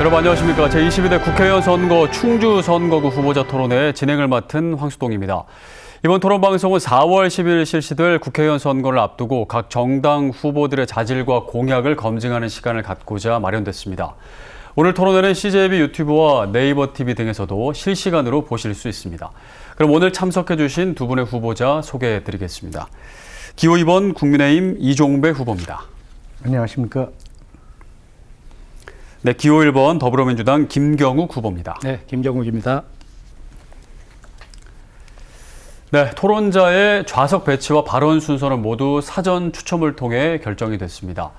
여러분 안녕하십니까. 제22대 국회의원 선거 충주 선거구 후보자 토론회 진행을 맡은 황수동입니다. 이번 토론 방송은 4월 10일 실시될 국회의원 선거를 앞두고 각 정당 후보들의 자질과 공약을 검증하는 시간을 갖고자 마련됐습니다. 오늘 토론회는 CJB 유튜브와 네이버 TV 등에서도 실시간으로 보실 수 있습니다. 그럼 오늘 참석해 주신 두 분의 후보자 소개해 드리겠습니다. 기호 2번 국민의힘 이종배 후보입니다. 안녕하십니까. 네, 기호 1번 더불어민주당 김경욱 후보입니다. 네, 김경욱입니다. 네, 토론자의 좌석 배치와 발언 순서는 모두 사전 추첨을 통해 결정이 됐습니다.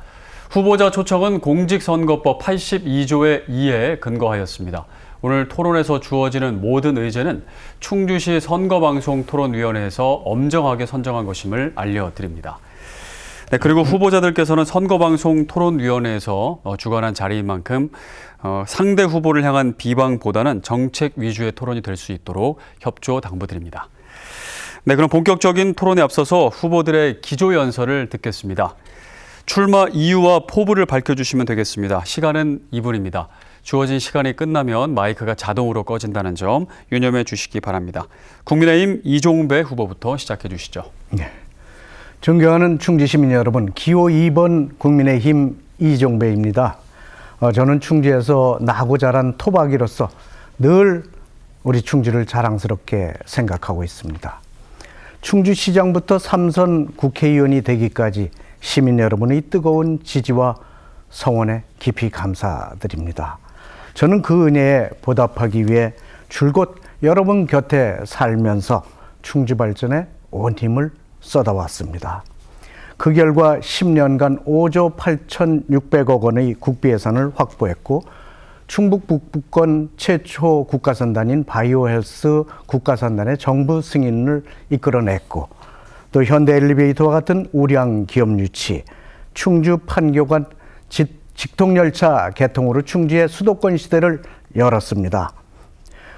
후보자 초청은 공직선거법 82조의 2에 근거하였습니다. 오늘 토론에서 주어지는 모든 의제는 충주시 선거방송토론위원회에서 엄정하게 선정한 것임을 알려드립니다. 네, 그리고 후보자들께서는 선거방송토론위원회에서 주관한 자리인 만큼 상대 후보를 향한 비방보다는 정책 위주의 토론이 될 수 있도록 협조 당부드립니다. 네, 그럼 본격적인 토론에 앞서서 후보들의 기조연설을 듣겠습니다. 출마 이유와 포부를 밝혀주시면 되겠습니다. 시간은 2분입니다. 주어진 시간이 끝나면 마이크가 자동으로 꺼진다는 점 유념해 주시기 바랍니다. 국민의힘 이종배 후보부터 시작해 주시죠. 네. 존경하는 충주시민 여러분, 기호 2번 국민의힘 이종배입니다. 저는 충주에서 나고 자란 토박이로서 늘 우리 충주를 자랑스럽게 생각하고 있습니다. 충주시장부터 3선 국회의원이 되기까지 시민 여러분의 뜨거운 지지와 성원에 깊이 감사드립니다. 저는 그 은혜에 보답하기 위해 줄곧 여러분 곁에 살면서 충주 발전에 온 힘을 쏟아왔습니다. 그 결과 10년간 5조 8,600억 원의 국비 예산을 확보했고 충북 북부권 최초 국가선단인 바이오헬스 국가선단의 정부 승인을 이끌어냈고 또 현대엘리베이터와 같은 우량 기업 유치, 충주 판교간 직통열차 개통으로 충주의 수도권 시대를 열었습니다.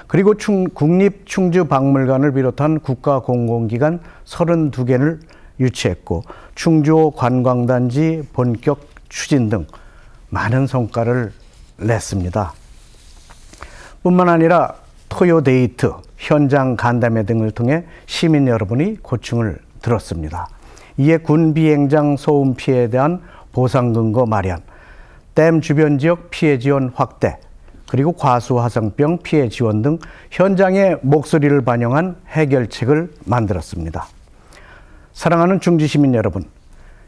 그리고 국립충주박물관을 비롯한 국가공공기관 32개를 유치했고 충주 관광단지 본격 추진 등 많은 성과를 냈습니다. 뿐만 아니라 토요데이트, 현장 간담회 등을 통해 시민 여러분이 고충을 들었습니다. 이에 군 비행장 소음 피해에 대한 보상 근거 마련, 댐 주변 지역 피해 지원 확대, 그리고 과수화성병 피해 지원 등 현장의 목소리를 반영한 해결책을 만들었습니다. 사랑하는 충주시민 여러분,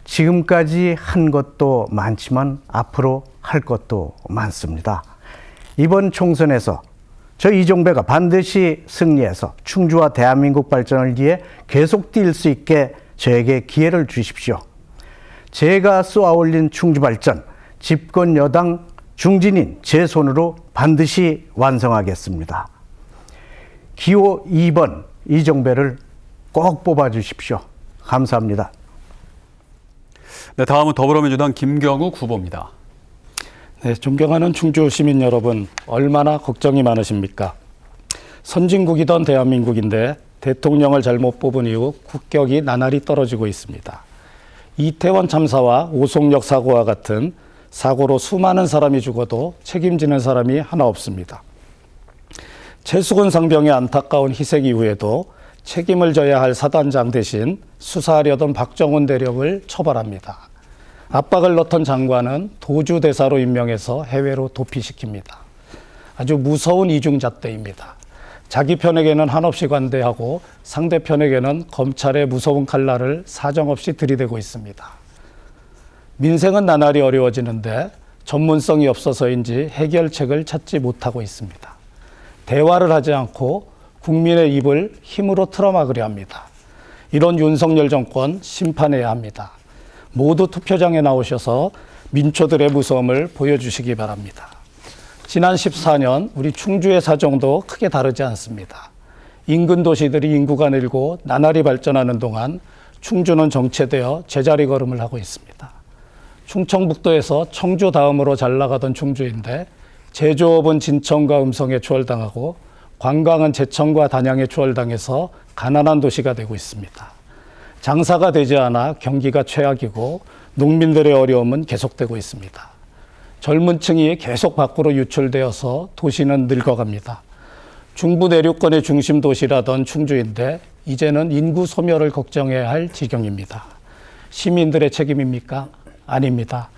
지금까지 한 것도 많지만 앞으로 할 것도 많습니다. 이번 총선에서 저 이종배가 반드시 승리해서 충주와 대한민국 발전을 위해 계속 뛸 수 있게 저에게 기회를 주십시오. 제가 쏘아올린 충주 발전, 집권 여당 중진인 제 손으로 반드시 완성하겠습니다. 기호 2번 이종배를 꼭 뽑아주십시오. 감사합니다. 네, 다음은 더불어민주당 김경욱 후보입니다. 네, 존경하는 충주 시민 여러분, 얼마나 걱정이 많으십니까? 선진국이던 대한민국인데 대통령을 잘못 뽑은 이후 국격이 나날이 떨어지고 있습니다. 이태원 참사와 오송역 사고와 같은 사고로 수많은 사람이 죽어도 책임지는 사람이 하나 없습니다. 최수근 상병의 안타까운 희생 이후에도 책임을 져야 할 사단장 대신 수사하려던 박정훈 대령을 처벌합니다. 압박을 넣던 장관은 도주대사로 임명해서 해외로 도피시킵니다. 아주 무서운 이중잣대입니다. 자기 편에게는 한없이 관대하고 상대편에게는 검찰의 무서운 칼날을 사정없이 들이대고 있습니다. 민생은 나날이 어려워지는데 전문성이 없어서인지 해결책을 찾지 못하고 있습니다. 대화를 하지 않고 국민의 입을 힘으로 틀어막으려 합니다. 이런 윤석열 정권 심판해야 합니다. 모두 투표장에 나오셔서 민초들의 무서움을 보여주시기 바랍니다. 지난 14년 우리 충주의 사정도 크게 다르지 않습니다. 인근 도시들이 인구가 늘고 나날이 발전하는 동안 충주는 정체되어 제자리 걸음을 하고 있습니다. 충청북도에서 청주 다음으로 잘 나가던 충주인데 제조업은 진천과 음성에 추월당하고 관광은 제천과 단양에 추월당해서 가난한 도시가 되고 있습니다. 장사가 되지 않아 경기가 최악이고 농민들의 어려움은 계속되고 있습니다. 젊은 층이 계속 밖으로 유출되어서 도시는 늙어갑니다. 중부 내륙권의 중심 도시라던 충주인데 이제는 인구 소멸을 걱정해야 할 지경입니다. 시민들의 책임입니까? 아닙니다.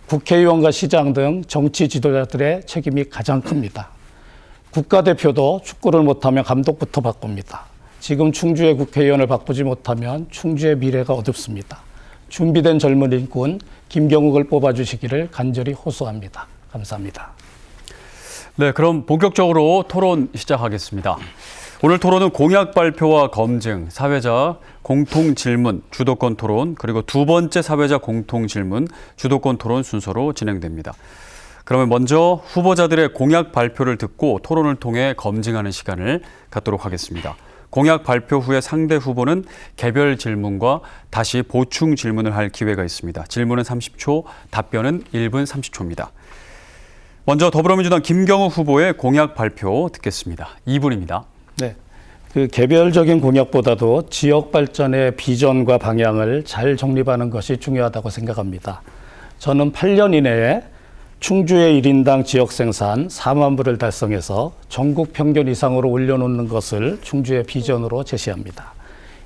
국회의원과 시장 등 정치 지도자들의 책임이 가장 큽니다. 국가대표도 축구를 못하면 감독부터 바꿉니다. 지금 충주의 국회의원을 바꾸지 못하면 충주의 미래가 어둡습니다. 준비된 젊은 일꾼 김경욱을 뽑아주시기를 간절히 호소합니다. 감사합니다. 네, 그럼 본격적으로 토론 시작하겠습니다. 오늘 토론은 공약 발표와 검증, 사회자 공통 질문, 주도권 토론, 그리고 두 번째 사회자 공통 질문, 주도권 토론 순서로 진행됩니다. 그러면 먼저 후보자들의 공약 발표를 듣고 토론을 통해 검증하는 시간을 갖도록 하겠습니다. 공약 발표 후에 상대 후보는 개별 질문과 다시 보충 질문을 할 기회가 있습니다. 질문은 30초, 답변은 1분 30초입니다. 먼저 더불어민주당 김경욱 후보의 공약 발표 듣겠습니다. 2분입니다. 네. 그 개별적인 공약보다도 지역 발전의 비전과 방향을 잘 정립하는 것이 중요하다고 생각합니다. 저는 8년 이내에 충주의 1인당 지역 생산 4만 부를 달성해서 전국 평균 이상으로 올려놓는 것을 충주의 비전으로 제시합니다.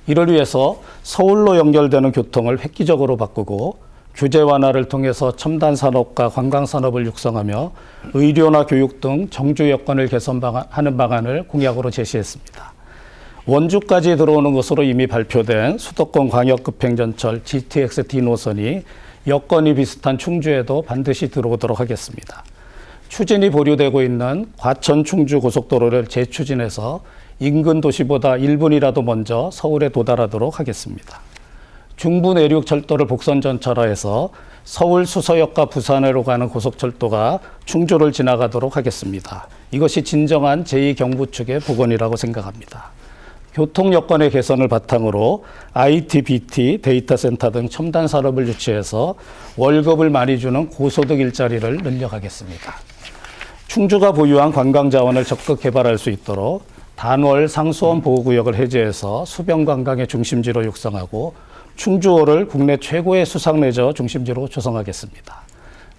이를 위해서 서울로 연결되는 교통을 획기적으로 바꾸고 규제 완화를 통해서 첨단 산업과 관광 산업을 육성하며 의료나 교육 등 정주 여건을 개선하는 방안을 공약으로 제시했습니다. 원주까지 들어오는 것으로 이미 발표된 수도권 광역급행전철 GTX-D 노선이 여건이 비슷한 충주에도 반드시 들어오도록 하겠습니다. 추진이 보류되고 있는 과천 충주 고속도로를 재추진해서 인근 도시보다 1분이라도 먼저 서울에 도달하도록 하겠습니다. 중부 내륙 철도를 복선 전철화해서 서울 수서역과 부산으로 가는 고속철도가 충주를 지나가도록 하겠습니다. 이것이 진정한 제2경부축의 복원이라고 생각합니다. 교통 여건의 개선을 바탕으로 IT, BT, 데이터 센터 등 첨단 산업을 유치해서 월급을 많이 주는 고소득 일자리를 늘려가겠습니다. 충주가 보유한 관광 자원을 적극 개발할 수 있도록 단월 상수원 보호구역을 해제해서 수변 관광의 중심지로 육성하고 충주호를 국내 최고의 수상 레저 중심지로 조성하겠습니다.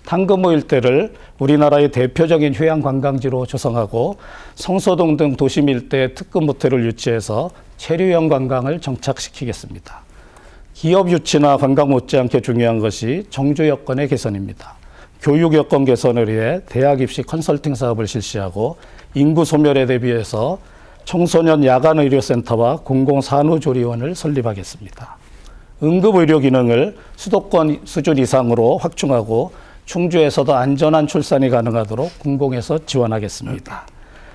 탕금호 일대를 우리나라의 대표적인 휴양 관광지로 조성하고 성서동 등 도심 일대에 특급 모텔을 유치해서 체류형 관광을 정착시키겠습니다. 기업 유치나 관광 못지않게 중요한 것이 정주 여건의 개선입니다. 교육 여건 개선을 위해 대학 입시 컨설팅 사업을 실시하고 인구 소멸에 대비해서 청소년 야간 의료센터와 공공산후조리원을 설립하겠습니다. 응급의료 기능을 수도권 수준 이상으로 확충하고 충주에서도 안전한 출산이 가능하도록 공공에서 지원하겠습니다.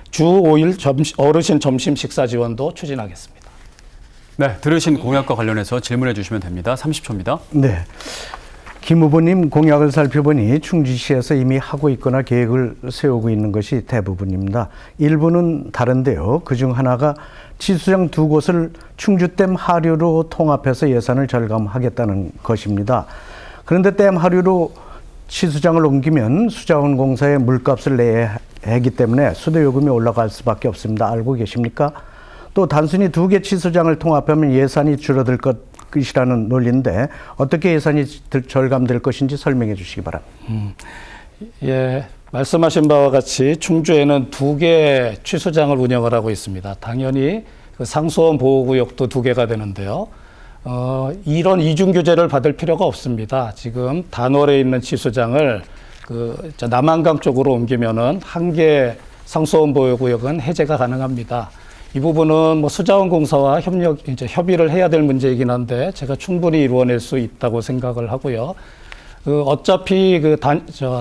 주 5일 어르신 점심 식사 지원도 추진하겠습니다. 네, 들으신 공약과 관련해서 질문해 주시면 됩니다. 30초입니다. 네. 김 후보님 공약을 살펴보니 충주시에서 이미 하고 있거나 계획을 세우고 있는 것이 대부분입니다. 일부는 다른데요. 그중 하나가 치수장 두 곳을 충주댐 하류로 통합해서 예산을 절감하겠다는 것입니다. 그런데 댐 하류로 치수장을 옮기면 수자원공사에 물값을 내야 하기 때문에 수도요금이 올라갈 수밖에 없습니다. 알고 계십니까? 또 단순히 두 개 치수장을 통합하면 예산이 줄어들 것이라는 논리인데 어떻게 예산이 절감될 것인지 설명해 주시기 바랍니다. 예, 말씀하신 바와 같이 충주에는 두 개 취수장을 운영을 하고 있습니다. 당연히 그 상수원 보호구역도 두 개가 되는데요. 이런 이중 규제를 받을 필요가 없습니다. 지금 단월에 있는 취수장을 남한강 쪽으로 옮기면은 한 개 상수원 보호구역은 해제가 가능합니다. 이 부분은 뭐 수자원공사와 협의를 해야 될 문제이긴 한데 제가 충분히 이루어낼 수 있다고 생각을 하고요. 어차피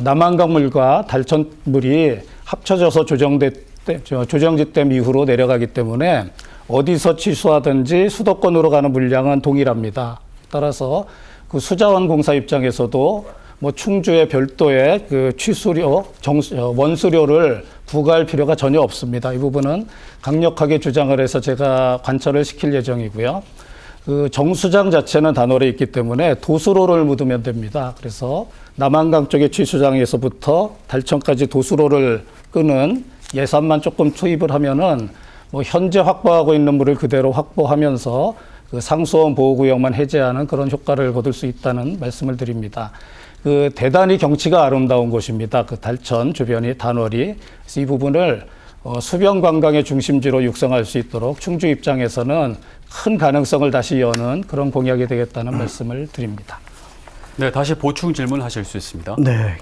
남한강물과 달천물이 합쳐져서 조정지댐 이후로 내려가기 때문에 어디서 취수하든지 수도권으로 가는 물량은 동일합니다. 따라서 그 수자원공사 입장에서도 뭐 충주의 별도의 그 취수료, 원수료를 부과할 필요가 전혀 없습니다. 이 부분은 강력하게 주장을 해서 제가 관철을 시킬 예정이고요. 그 정수장 자체는 단월에 있기 때문에 도수로를 묻으면 됩니다. 그래서 남한강 쪽의 취수장에서부터 달천까지 도수로를 끄는 예산만 조금 투입을 하면은 뭐 현재 확보하고 있는 물을 그대로 확보하면서 그 상수원 보호구역만 해제하는 그런 효과를 거둘 수 있다는 말씀을 드립니다. 대단히 경치가 아름다운 곳입니다. 그 달천 주변이 단월이. 그래서 이 부분을 수변 관광의 중심지로 육성할 수 있도록 충주 입장에서는 큰 가능성을 다시 여는 그런 공약이 되겠다는 말씀을 드립니다. 네, 다시 보충 질문하실 수 있습니다. 네,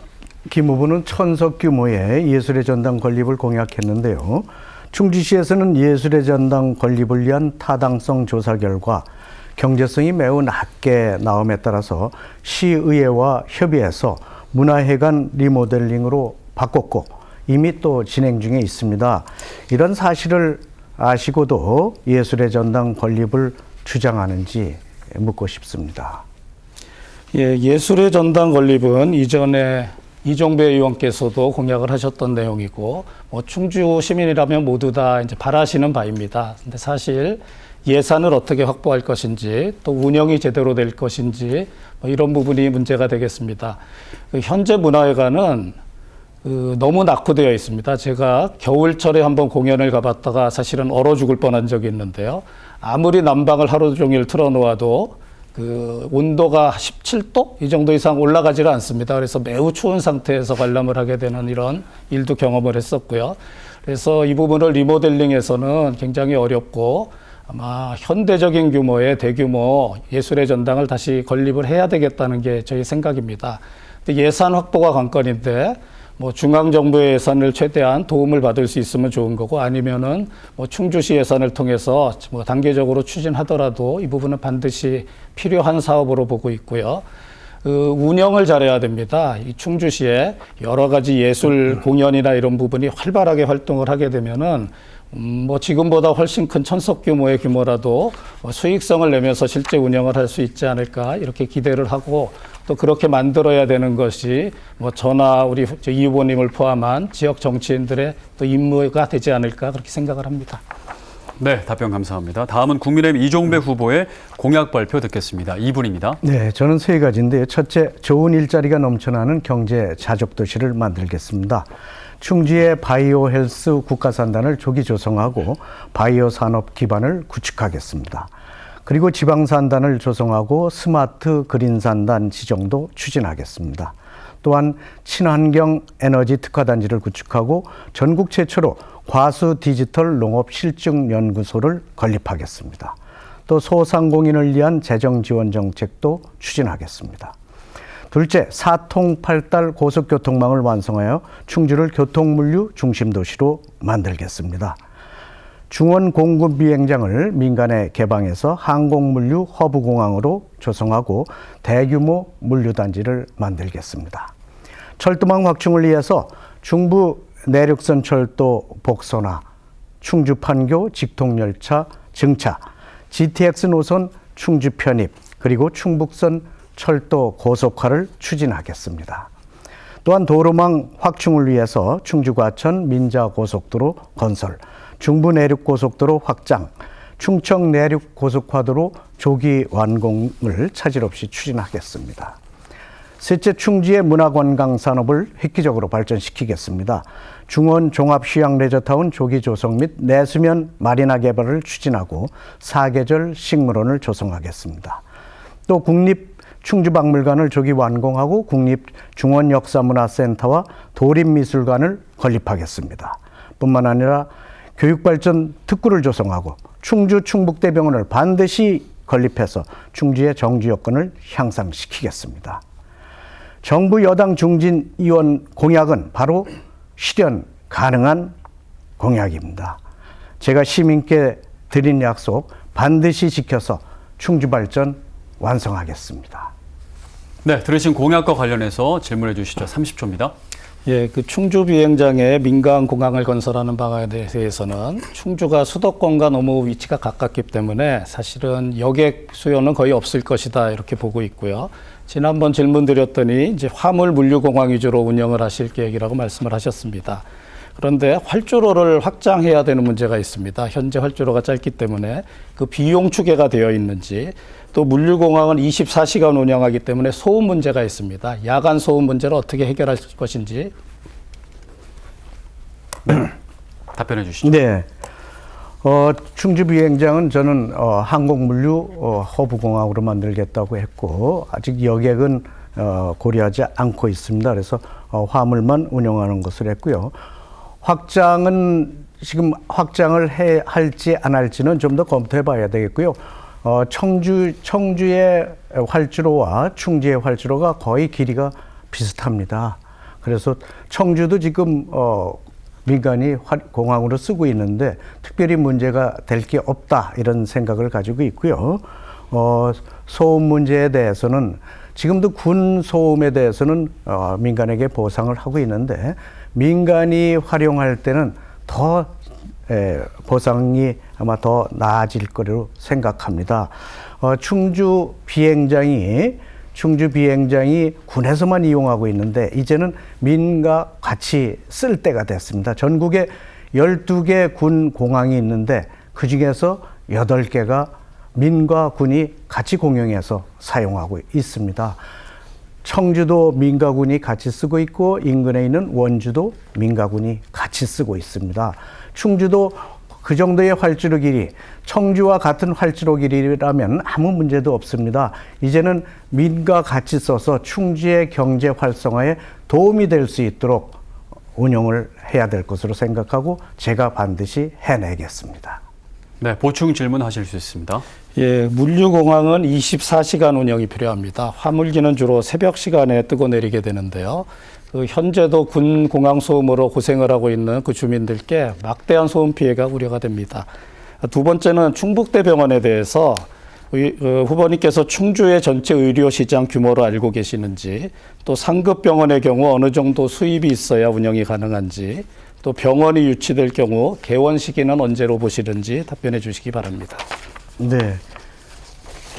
김 후보는 천석 규모의 예술의 전당 건립을 공약했는데요. 충주시에서는 예술의 전당 건립을 위한 타당성 조사 결과 경제성이 매우 낮게 나옴에 따라서 시의회와 협의해서 문화회관 리모델링으로 바꿨고 이미 또 진행 중에 있습니다. 이런 사실을 아시고도 예술의 전당 건립을 주장하는지 묻고 싶습니다. 예, 예술의 전당 건립은 이전에 이종배 의원께서도 공약을 하셨던 내용이고, 충주 시민이라면 모두 다 이제 바라시는 바입니다. 근데 사실 예산을 어떻게 확보할 것인지, 또 운영이 제대로 될 것인지, 이런 부분이 문제가 되겠습니다. 현재 문화회관은 너무 낙후되어 있습니다. 제가 겨울철에 한번 공연을 가봤다가 사실은 얼어 죽을 뻔한 적이 있는데요. 아무리 난방을 하루 종일 틀어놓아도 온도가 17도? 이 정도 이상 올라가지가 않습니다. 그래서 매우 추운 상태에서 관람을 하게 되는 이런 일도 경험을 했었고요. 그래서 이 부분을 리모델링해서는 굉장히 어렵고 아마 현대적인 규모의 대규모 예술의 전당을 다시 건립을 해야 되겠다는 게 저희 생각입니다. 근데 예산 확보가 관건인데 중앙정부의 예산을 최대한 도움을 받을 수 있으면 좋은 거고 아니면은 충주시 예산을 통해서 단계적으로 추진하더라도 이 부분은 반드시 필요한 사업으로 보고 있고요. 운영을 잘해야 됩니다. 이 충주시에 여러 가지 예술 공연이나 이런 부분이 활발하게 활동을 하게 되면은 지금보다 훨씬 큰 천석 규모의 규모라도 수익성을 내면서 실제 운영을 할 수 있지 않을까 이렇게 기대를 하고 또 그렇게 만들어야 되는 것이 저나 우리 이 후보님을 포함한 지역 정치인들의 또 임무가 되지 않을까 그렇게 생각을 합니다. 네, 답변 감사합니다. 다음은 국민의힘 이종배 후보의 공약 발표 듣겠습니다. 2분입니다. 네, 저는 세 가지인데요. 첫째, 좋은 일자리가 넘쳐나는 경제 자족도시를 만들겠습니다. 충주의 바이오 헬스 국가산단을 조기 조성하고 바이오 산업 기반을 구축하겠습니다. 그리고 지방산단을 조성하고 스마트 그린산단 지정도 추진하겠습니다. 또한 친환경 에너지 특화단지를 구축하고 전국 최초로 과수 디지털 농업 실증 연구소를 건립하겠습니다. 또 소상공인을 위한 재정 지원 정책도 추진하겠습니다. 둘째, 사통팔달 고속교통망을 완성하여 충주를 교통물류 중심도시로 만들겠습니다. 중원 공급 비행장을 민간에 개방해서 항공물류 허브공항으로 조성하고 대규모 물류단지를 만들겠습니다. 철도망 확충을 위해서 중부 내륙선 철도 복선화, 충주 판교 직통열차 증차, GTX 노선 충주 편입, 그리고 충북선 철도 고속화를 추진하겠습니다. 또한 도로망 확충을 위해서 충주 과천 민자고속도로 건설, 중부 내륙고속도로 확장, 충청 내륙고속화도로 조기 완공을 차질 없이 추진하겠습니다. 셋째, 충주의 문화관광 산업을 획기적으로 발전시키겠습니다. 중원 종합휴양 레저타운 조기 조성 및 내수면 마리나 개발을 추진하고 사계절 식물원을 조성하겠습니다. 또 국립 충주박물관을 조기 완공하고 국립 중원역사문화센터와 도립미술관을 건립하겠습니다. 뿐만 아니라 교육발전 특구를 조성하고 충주 충북대병원을 반드시 건립해서 충주의 정주 여건을 향상시키겠습니다. 정부 여당 중진 의원 공약은 바로 실현 가능한 공약입니다. 제가 시민께 드린 약속 반드시 지켜서 충주 발전 완성하겠습니다. 네, 들으신 공약과 관련해서 질문해 주시죠. 30초입니다. 예, 충주 비행장에 민간 공항을 건설하는 방안에 대해서는 충주가 수도권과 너무 위치가 가깝기 때문에 사실은 여객 수요는 거의 없을 것이다 이렇게 보고 있고요. 지난번 질문 드렸더니 이제 화물 물류 공항 위주로 운영을 하실 계획이라고 말씀을 하셨습니다. 그런데 활주로를 확장해야 되는 문제가 있습니다. 현재 활주로가 짧기 때문에 그 비용 추계가 되어 있는지, 또 물류공항은 24시간 운영하기 때문에 소음 문제가 있습니다. 야간 소음 문제를 어떻게 해결할 것인지. 답변해 주시죠. 네. 충주 비행장은 저는 항공물류 허브공항으로 만들겠다고 했고, 아직 여객은 고려하지 않고 있습니다. 그래서 화물만 운영하는 것을 했고요. 지금 확장을 할지 안 할지는 좀 더 검토해 봐야 되겠고요. 청주의 활주로와 충주의 활주로가 거의 길이가 비슷합니다. 그래서 청주도 지금 민간이 공항으로 쓰고 있는데 특별히 문제가 될 게 없다 이런 생각을 가지고 있고요. 소음 문제에 대해서는 지금도 군 소음에 대해서는 민간에게 보상을 하고 있는데 민간이 활용할 때는 더 보상이 아마 더 나아질 거로 생각합니다. 충주 비행장이 군에서만 이용하고 있는데 이제는 민과 같이 쓸 때가 됐습니다. 전국에 12개 군 공항이 있는데 그중에서 8개가 민과 군이 같이 공용해서 사용하고 있습니다. 청주도 민가군이 같이 쓰고 있고 인근에 있는 원주도 민가군이 같이 쓰고 있습니다. 충주도 그 정도의 활주로 길이, 청주와 같은 활주로 길이라면 아무 문제도 없습니다. 이제는 민과 같이 써서 충주의 경제 활성화에 도움이 될 수 있도록 운영을 해야 될 것으로 생각하고 제가 반드시 해내겠습니다. 네, 보충 질문하실 수 있습니다. 예, 물류공항은 24시간 운영이 필요합니다. 화물기는 주로 새벽 시간에 뜨고 내리게 되는데요. 현재도 군 공항 소음으로 고생을 하고 있는 그 주민들께 막대한 소음 피해가 우려가 됩니다. 두 번째는 충북대병원에 대해서 후보님께서 충주의 전체 의료 시장 규모를 알고 계시는지, 또 상급병원의 경우 어느 정도 수입이 있어야 운영이 가능한지, 또 병원이 유치될 경우 개원 시기는 언제로 보시는지 답변해 주시기 바랍니다. 네,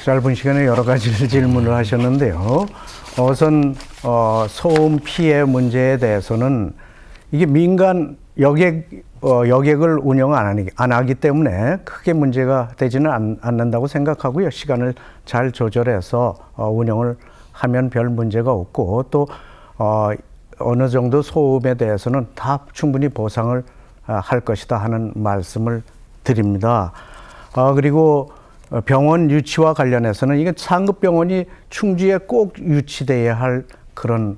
짧은 시간에 여러 가지 질문을 하셨는데요. 우선 소음 피해 문제에 대해서는 이게 민간 여객을 운영 안 하기 때문에 크게 문제가 되지는 않는다고 생각하고요. 시간을 잘 조절해서 운영을 하면 별 문제가 없고 또 어느 정도 소음에 대해서는 다 충분히 보상을 할 것이다 하는 말씀을 드립니다. 그리고 병원 유치와 관련해서는 이게 상급병원이 충주에 꼭 유치돼야 할 그런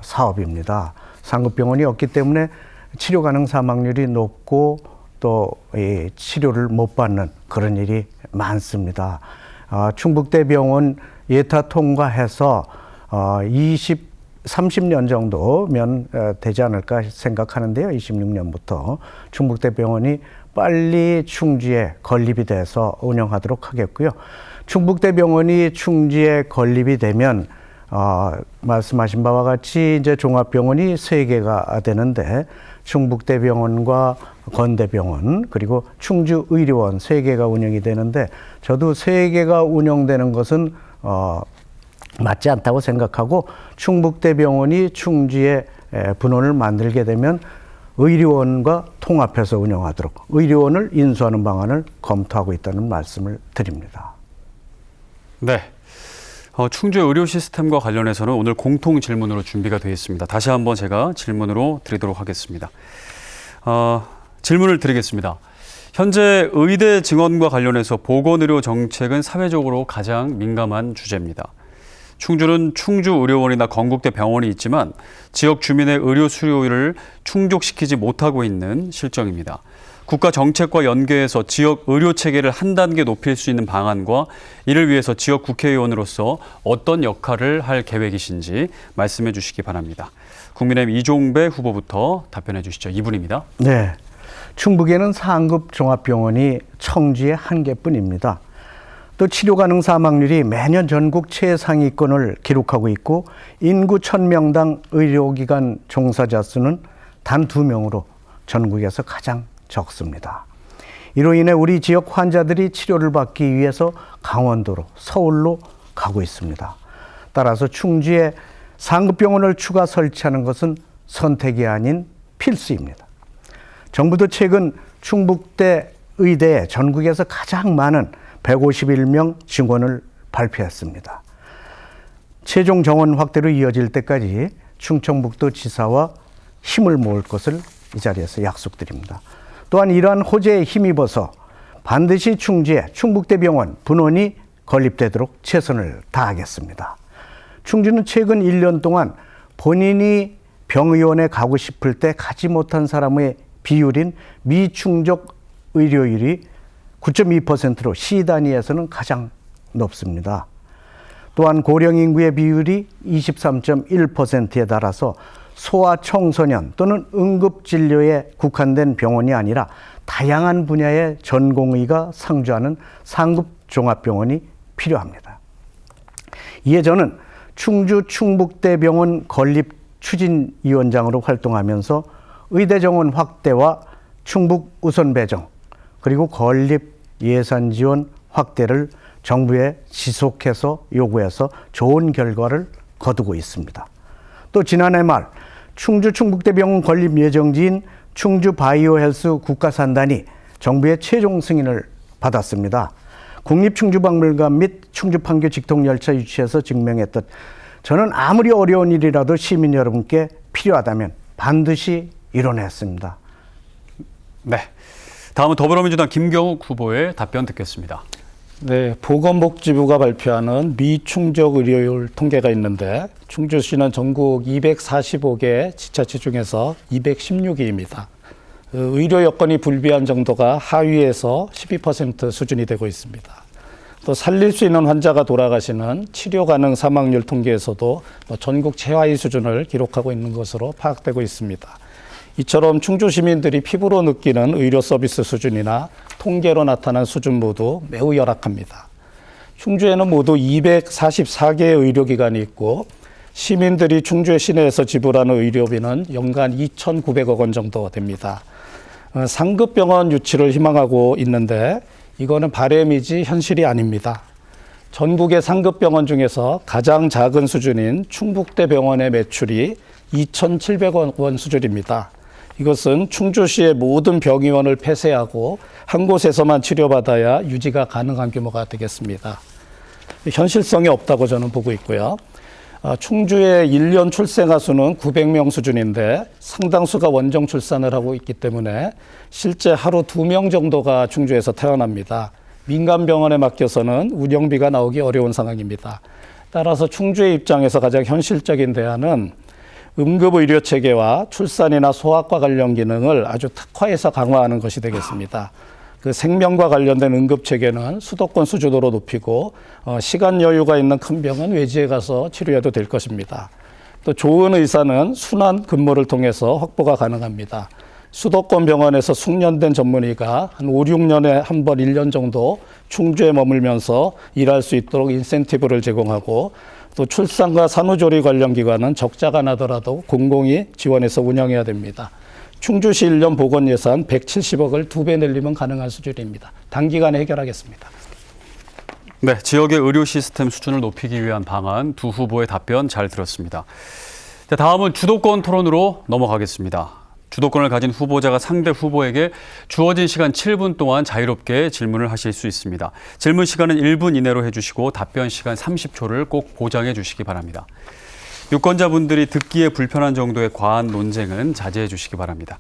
사업입니다. 상급병원이 없기 때문에 치료 가능 사망률이 높고 또 치료를 못 받는 그런 일이 많습니다. 충북대병원 예타 통과해서 30년 정도면 되지 않을까 생각하는데요. 26년부터 충북대병원이 빨리 충주에 건립이 돼서 운영하도록 하겠고요. 충북대병원이 충주에 건립이 되면 말씀하신 바와 같이 이제 종합병원이 3개가 되는데 충북대병원과 건대병원 그리고 충주의료원 3개가 운영이 되는데 저도 3개가 운영되는 것은 맞지 않다고 생각하고 충북대병원이 충주에 분원을 만들게 되면 의료원과 통합해서 운영하도록 의료원을 인수하는 방안을 검토하고 있다는 말씀을 드립니다. 네. 충주의 의료 시스템과 관련해서는 오늘 공통 질문으로 준비가 되어 있습니다. 다시 한번 제가 질문으로 드리도록 하겠습니다. 질문을 드리겠습니다. 현재 의대 증원과 관련해서 보건의료 정책은 사회적으로 가장 민감한 주제입니다. 충주는 충주의료원이나 건국대 병원이 있지만 지역 주민의 의료 수요를 충족시키지 못하고 있는 실정입니다. 국가 정책과 연계해서 지역 의료 체계를 한 단계 높일 수 있는 방안과 이를 위해서 지역 국회의원으로서 어떤 역할을 할 계획이신지 말씀해 주시기 바랍니다. 국민의힘 이종배 후보부터 답변해 주시죠. 2분입니다. 네, 충북에는 상급 종합병원이 청주에 1개뿐입니다. 또 치료 가능 사망률이 매년 전국 최상위권을 기록하고 있고 인구 1000명당 의료기관 종사자 수는 단 2명으로 전국에서 가장 적습니다. 이로 인해 우리 지역 환자들이 치료를 받기 위해서 강원도로 서울로 가고 있습니다. 따라서 충주에 상급병원을 추가 설치하는 것은 선택이 아닌 필수입니다. 정부도 최근 충북대 의대에 전국에서 가장 많은 151명 증원을 발표했습니다. 최종 정원 확대로 이어질 때까지 충청북도 지사와 힘을 모을 것을 이 자리에서 약속드립니다. 또한 이러한 호재에 힘입어서 반드시 충주에 충북대병원 분원이 건립되도록 최선을 다하겠습니다. 충주는 최근 1년 동안 본인이 병의원에 가고 싶을 때 가지 못한 사람의 비율인 미충족 의료율이 9.2%로 시 단위에서는 가장 높습니다. 또한 고령 인구의 비율이 23.1%에 달아서 소아 청소년 또는 응급진료에 국한된 병원이 아니라 다양한 분야의 전공의가 상주하는 상급 종합병원이 필요합니다. 이에 저는 충주 충북대병원 건립 추진위원장으로 활동하면서 의대 정원 확대와 충북 우선 배정 그리고 건립 예산 지원 확대를 정부에 지속해서 요구해서 좋은 결과를 거두고 있습니다. 또 지난해 말 충주 충북대병원 건립 예정지인 충주 바이오헬스 국가산단이 정부의 최종 승인을 받았습니다. 국립충주박물관 및 충주판교 직통열차 유치에서 증명했듯 저는 아무리 어려운 일이라도 시민 여러분께 필요하다면 반드시 이뤄냈습니다. 네. 다음은 더불어민주당 김경욱 후보의 답변 듣겠습니다. 네, 보건복지부가 발표하는 미충족 의료율 통계가 있는데 충주시는 전국 245개 지자체 중에서 216위입니다. 의료 여건이 불비한 정도가 하위에서 12% 수준이 되고 있습니다. 또 살릴 수 있는 환자가 돌아가시는 치료 가능 사망률 통계에서도 전국 최하위 수준을 기록하고 있는 것으로 파악되고 있습니다. 이처럼 충주 시민들이 피부로 느끼는 의료 서비스 수준이나 통계로 나타난 수준 모두 매우 열악합니다. 충주에는 모두 244개의 의료기관이 있고 시민들이 충주의 시내에서 지불하는 의료비는 연간 2,900억 원 정도 됩니다. 상급병원 유치를 희망하고 있는데 이거는 바람이지 현실이 아닙니다. 전국의 상급병원 중에서 가장 작은 수준인 충북대병원의 매출이 2,700억 원 수준입니다. 이것은 충주시의 모든 병의원을 폐쇄하고 한 곳에서만 치료받아야 유지가 가능한 규모가 되겠습니다. 현실성이 없다고 저는 보고 있고요. 충주의 1년 출생아 수는 900명 수준인데 상당수가 원정 출산을 하고 있기 때문에 실제 하루 2명 정도가 충주에서 태어납니다. 민간병원에 맡겨서는 운영비가 나오기 어려운 상황입니다. 따라서 충주의 입장에서 가장 현실적인 대안은 응급의료체계와 출산이나 소아과 관련 기능을 아주 특화해서 강화하는 것이 되겠습니다. 그 생명과 관련된 응급체계는 수도권 수준으로 높이고 시간 여유가 있는 큰 병은 외지에 가서 치료해도 될 것입니다. 또 좋은 의사는 순환 근무를 통해서 확보가 가능합니다. 수도권 병원에서 숙련된 전문의가 한 5, 6년에 한 번 1년 정도 충주에 머물면서 일할 수 있도록 인센티브를 제공하고 또 출산과 산후조리 관련 기관은 적자가 나더라도 공공이 지원해서 운영해야 됩니다. 충주시 1년 보건 예산 170억을 2배 늘리면 가능한 수준입니다. 단기간에 해결하겠습니다. 네, 지역의 의료 시스템 수준을 높이기 위한 방안 두 후보의 답변 잘 들었습니다. 자, 다음은 주도권 토론으로 넘어가겠습니다. 주도권을 가진 후보자가 상대 후보에게 주어진 시간 7분 동안 자유롭게 질문을 하실 수 있습니다. 질문 시간은 1분 이내로 해주시고 답변 시간 30초를 꼭 보장해 주시기 바랍니다. 유권자분들이 듣기에 불편한 정도의 과한 논쟁은 자제해 주시기 바랍니다.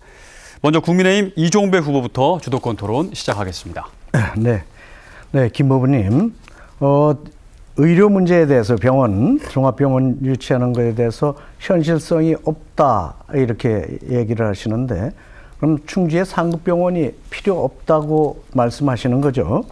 먼저 국민의힘 이종배 후보부터 주도권 토론 시작하겠습니다. 네, 김 후보님. 의료 문제에 대해서 종합병원 유치하는 것에 대해서 현실성이 없다 이렇게 얘기를 하시는데 그럼 충주에 상급병원이 필요 없다고 말씀하시는 거죠?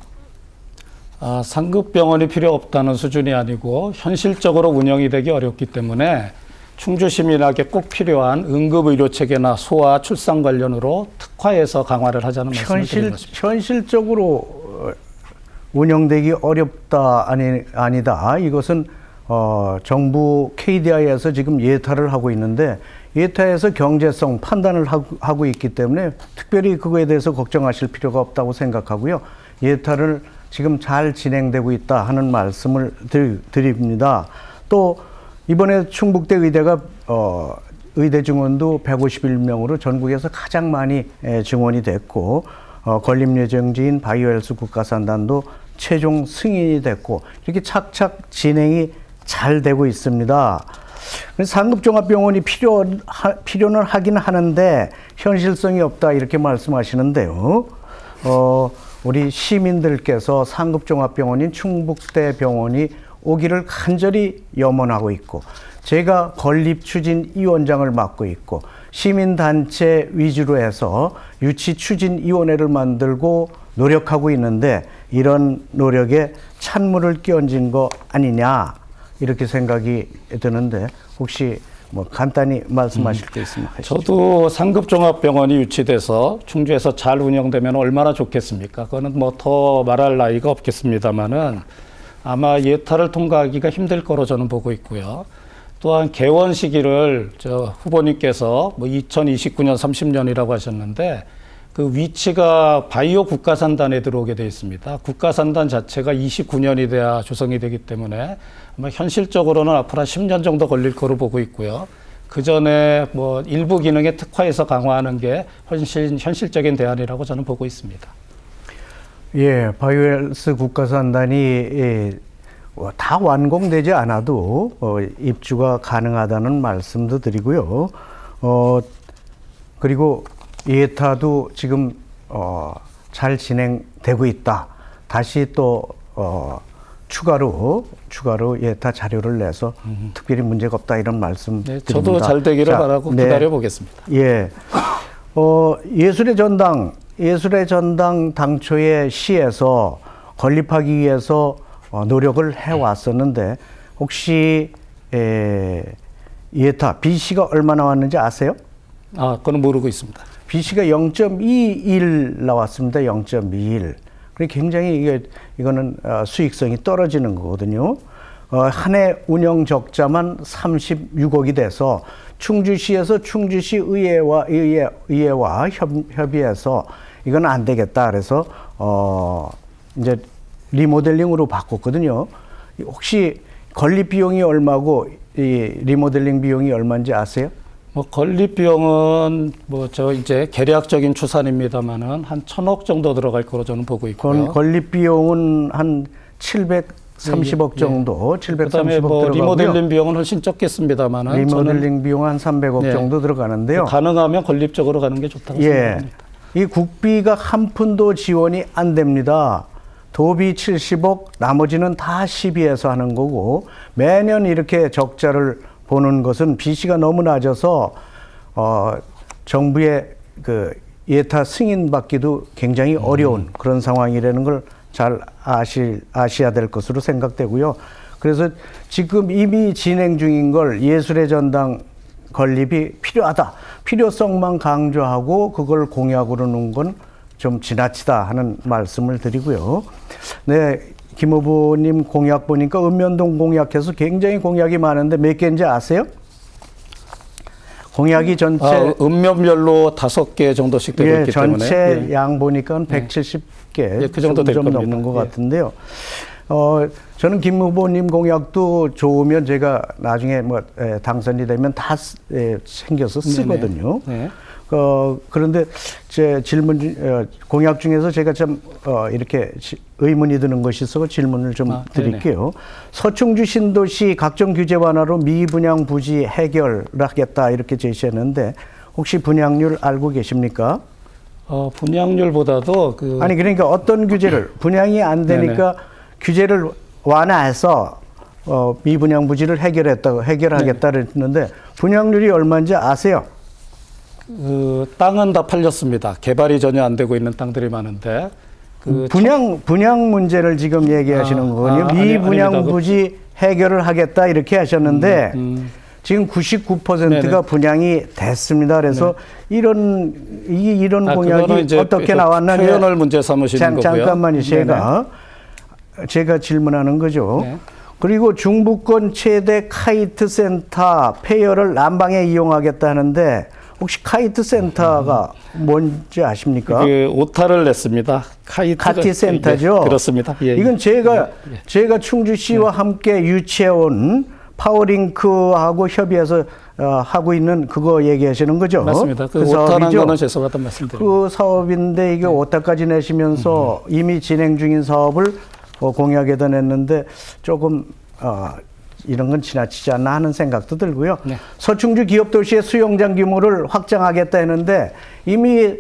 상급병원이 필요 없다는 수준이 아니고 현실적으로 운영이 되기 어렵기 때문에 충주 시민에게 꼭 필요한 응급의료체계나 소아 출산 관련으로 특화해서 강화를 하자는 말씀을 드리는 것입니다. 현실적으로 운영되기 어렵다 아니다. 이것은 정부 KDI에서 지금 예타를 하고 있는데 예타에서 경제성 판단을 하고 있기 때문에 특별히 그거에 대해서 걱정하실 필요가 없다고 생각하고요. 예타를 지금 잘 진행되고 있다 하는 말씀을 드립니다. 또 이번에 충북대 의대가 의대 증원도 151명으로 전국에서 가장 많이 증원이 됐고 건립 예정지인 바이오헬스 국가산단도 최종 승인이 됐고 이렇게 착착 진행이 잘 되고 있습니다. 상급종합병원이 필요는 하긴 하는데 현실성이 없다 이렇게 말씀하시는데요. 우리 시민들께서 상급종합병원인 충북대병원이 오기를 간절히 염원하고 있고, 제가 건립추진위원장을 맡고 있고, 시민단체 위주로 해서 유치추진위원회를 만들고 노력하고 있는데, 이런 노력에 찬물을 끼얹은 거 아니냐, 이렇게 생각이 드는데, 혹시 뭐 간단히 말씀하실 게 있으면 하시죠. 저도 상급종합병원이 유치돼서 충주에서 잘 운영되면 얼마나 좋겠습니까? 그거는 뭐 더 말할 나위가 없겠습니다만은 아마 예타를 통과하기가 힘들 거로 저는 보고 있고요. 또한 개원 시기를 저 후보님께서 뭐 2029년, 30년이라고 하셨는데 그 위치가 바이오 국가산단에 들어오게 되어 있습니다. 국가산단 자체가 29년이 돼야 조성이 되기 때문에 아마 현실적으로는 앞으로 한 10년 정도 걸릴 거로 보고 있고요. 그 전에 뭐 일부 기능에 특화해서 강화하는 게 현실적인 대안이라고 저는 보고 있습니다. 예, 바이오헬스 국가산단이 다 완공되지 않아도 입주가 가능하다는 말씀도 드리고요. 그리고 예타도 지금 잘 진행되고 있다. 다시 또 추가로 예타 자료를 내서 특별히 문제가 없다 이런 말씀 네, 드립니다. 저도 잘 되기를 바라고 네. 기다려 보겠습니다. 예. 예술의 전당 당초에 시에서 건립하기 위해서 노력을 해왔었는데, 혹시 예타 BC가 얼마 나왔는지 아세요? 아, 그건 모르고 있습니다. BC가 0.21 나왔습니다. 0.21. 그게 굉장히 이거는 수익성이 떨어지는 거거든요. 한 해 운영 적자만 36억이 돼서 충주시에서 충주시 의회와 협의해서 이건 안 되겠다. 그래서 이제 리모델링으로 바꿨거든요. 혹시 건립 비용이 얼마고 이 리모델링 비용이 얼마인지 아세요? 뭐 건립 비용은 뭐 저 이제 계략적인 추산입니다만은 한 1,000억 정도 들어갈 거로 저는 보고 있고요. 건립 비용은 한 730억 정도, 730억 그다음에 뭐 들어가고요. 리모델링 비용은 훨씬 적겠습니다만은 리모델링 비용 한 300억 네. 정도 들어가는데요. 가능하면 건립적으로 가는 게 좋다고 생각합니다. 이 국비가 한 푼도 지원이 안 됩니다. 도비 70억, 나머지는 다 시비해서 하는 거고, 매년 이렇게 적자를 보는 것은 BC가 너무 낮아서 정부의 그 예타 승인받기도 굉장히 어려운 그런 상황이라는 걸 잘 아셔야 될 것으로 생각되고요. 그래서 지금 이미 진행 중인 걸 예술의 전당 건립이 필요하다. 필요성만 강조하고 그걸 공약으로 놓은 건 좀 지나치다 하는 말씀을 드리고요. 네, 김 후보님 공약 보니까 읍면동 공약해서 굉장히 공약이 많은데 몇 개인지 아세요? 공약이 전체 읍면별로 5개 정도씩 되고 있기 때문에 전체 양 보니까 170개 그 정도 될 좀 겁니다. 넘는 것 같은데요. 저는 김 후보님 공약도 좋으면 제가 나중에 뭐 당선이 되면 다 챙겨서 쓰거든요. 네. 그런데 제 질문 공약 중에서 제가 좀 이렇게 의문이 드는 것이 있어서 질문을 좀 드릴게요. 서충주 신도시 각종 규제 완화로 미분양 부지 해결을 하겠다 이렇게 제시했는데 혹시 분양률 알고 계십니까? 분양률보다도 아니 그러니까 어떤 규제를 분양이 안 되니까 규제를 완화해서 미분양 부지를 해결하겠다를 했는데 분양률이 얼마인지 아세요? 땅은 다 팔렸습니다. 개발이 전혀 안 되고 있는 땅들이 많은데 분양 문제를 지금 얘기하시는 거군요. 미분양 부지 해결을 하겠다 이렇게 하셨는데 지금 99%가 분양이 됐습니다. 그래서 이런 공약이 어떻게 나왔나 표현을 문제 삼으시는 거고요. 잠깐만요. 제가 질문하는 거죠. 네. 그리고 중부권 최대 카이트 센터 페어를 난방에 이용하겠다 하는데 혹시 카이트 센터가 뭔지 아십니까? 오타를 냈습니다. 카이트 센터죠. 그렇습니다. 이건 제가 충주시와 함께 유치해온 파워링크하고 협의해서 하고 있는 그거 얘기하시는 거죠? 맞습니다. 그 오타는 거는 죄송하다는 말씀드립니다. 그 사업인데 이게 오타까지 내시면서 이미 진행 중인 사업을 공약에다 냈는데 조금 이런 건 지나치지 않나 하는 생각도 들고요. 네. 서충주 기업도시의 수영장 규모를 확장하겠다 했는데 이미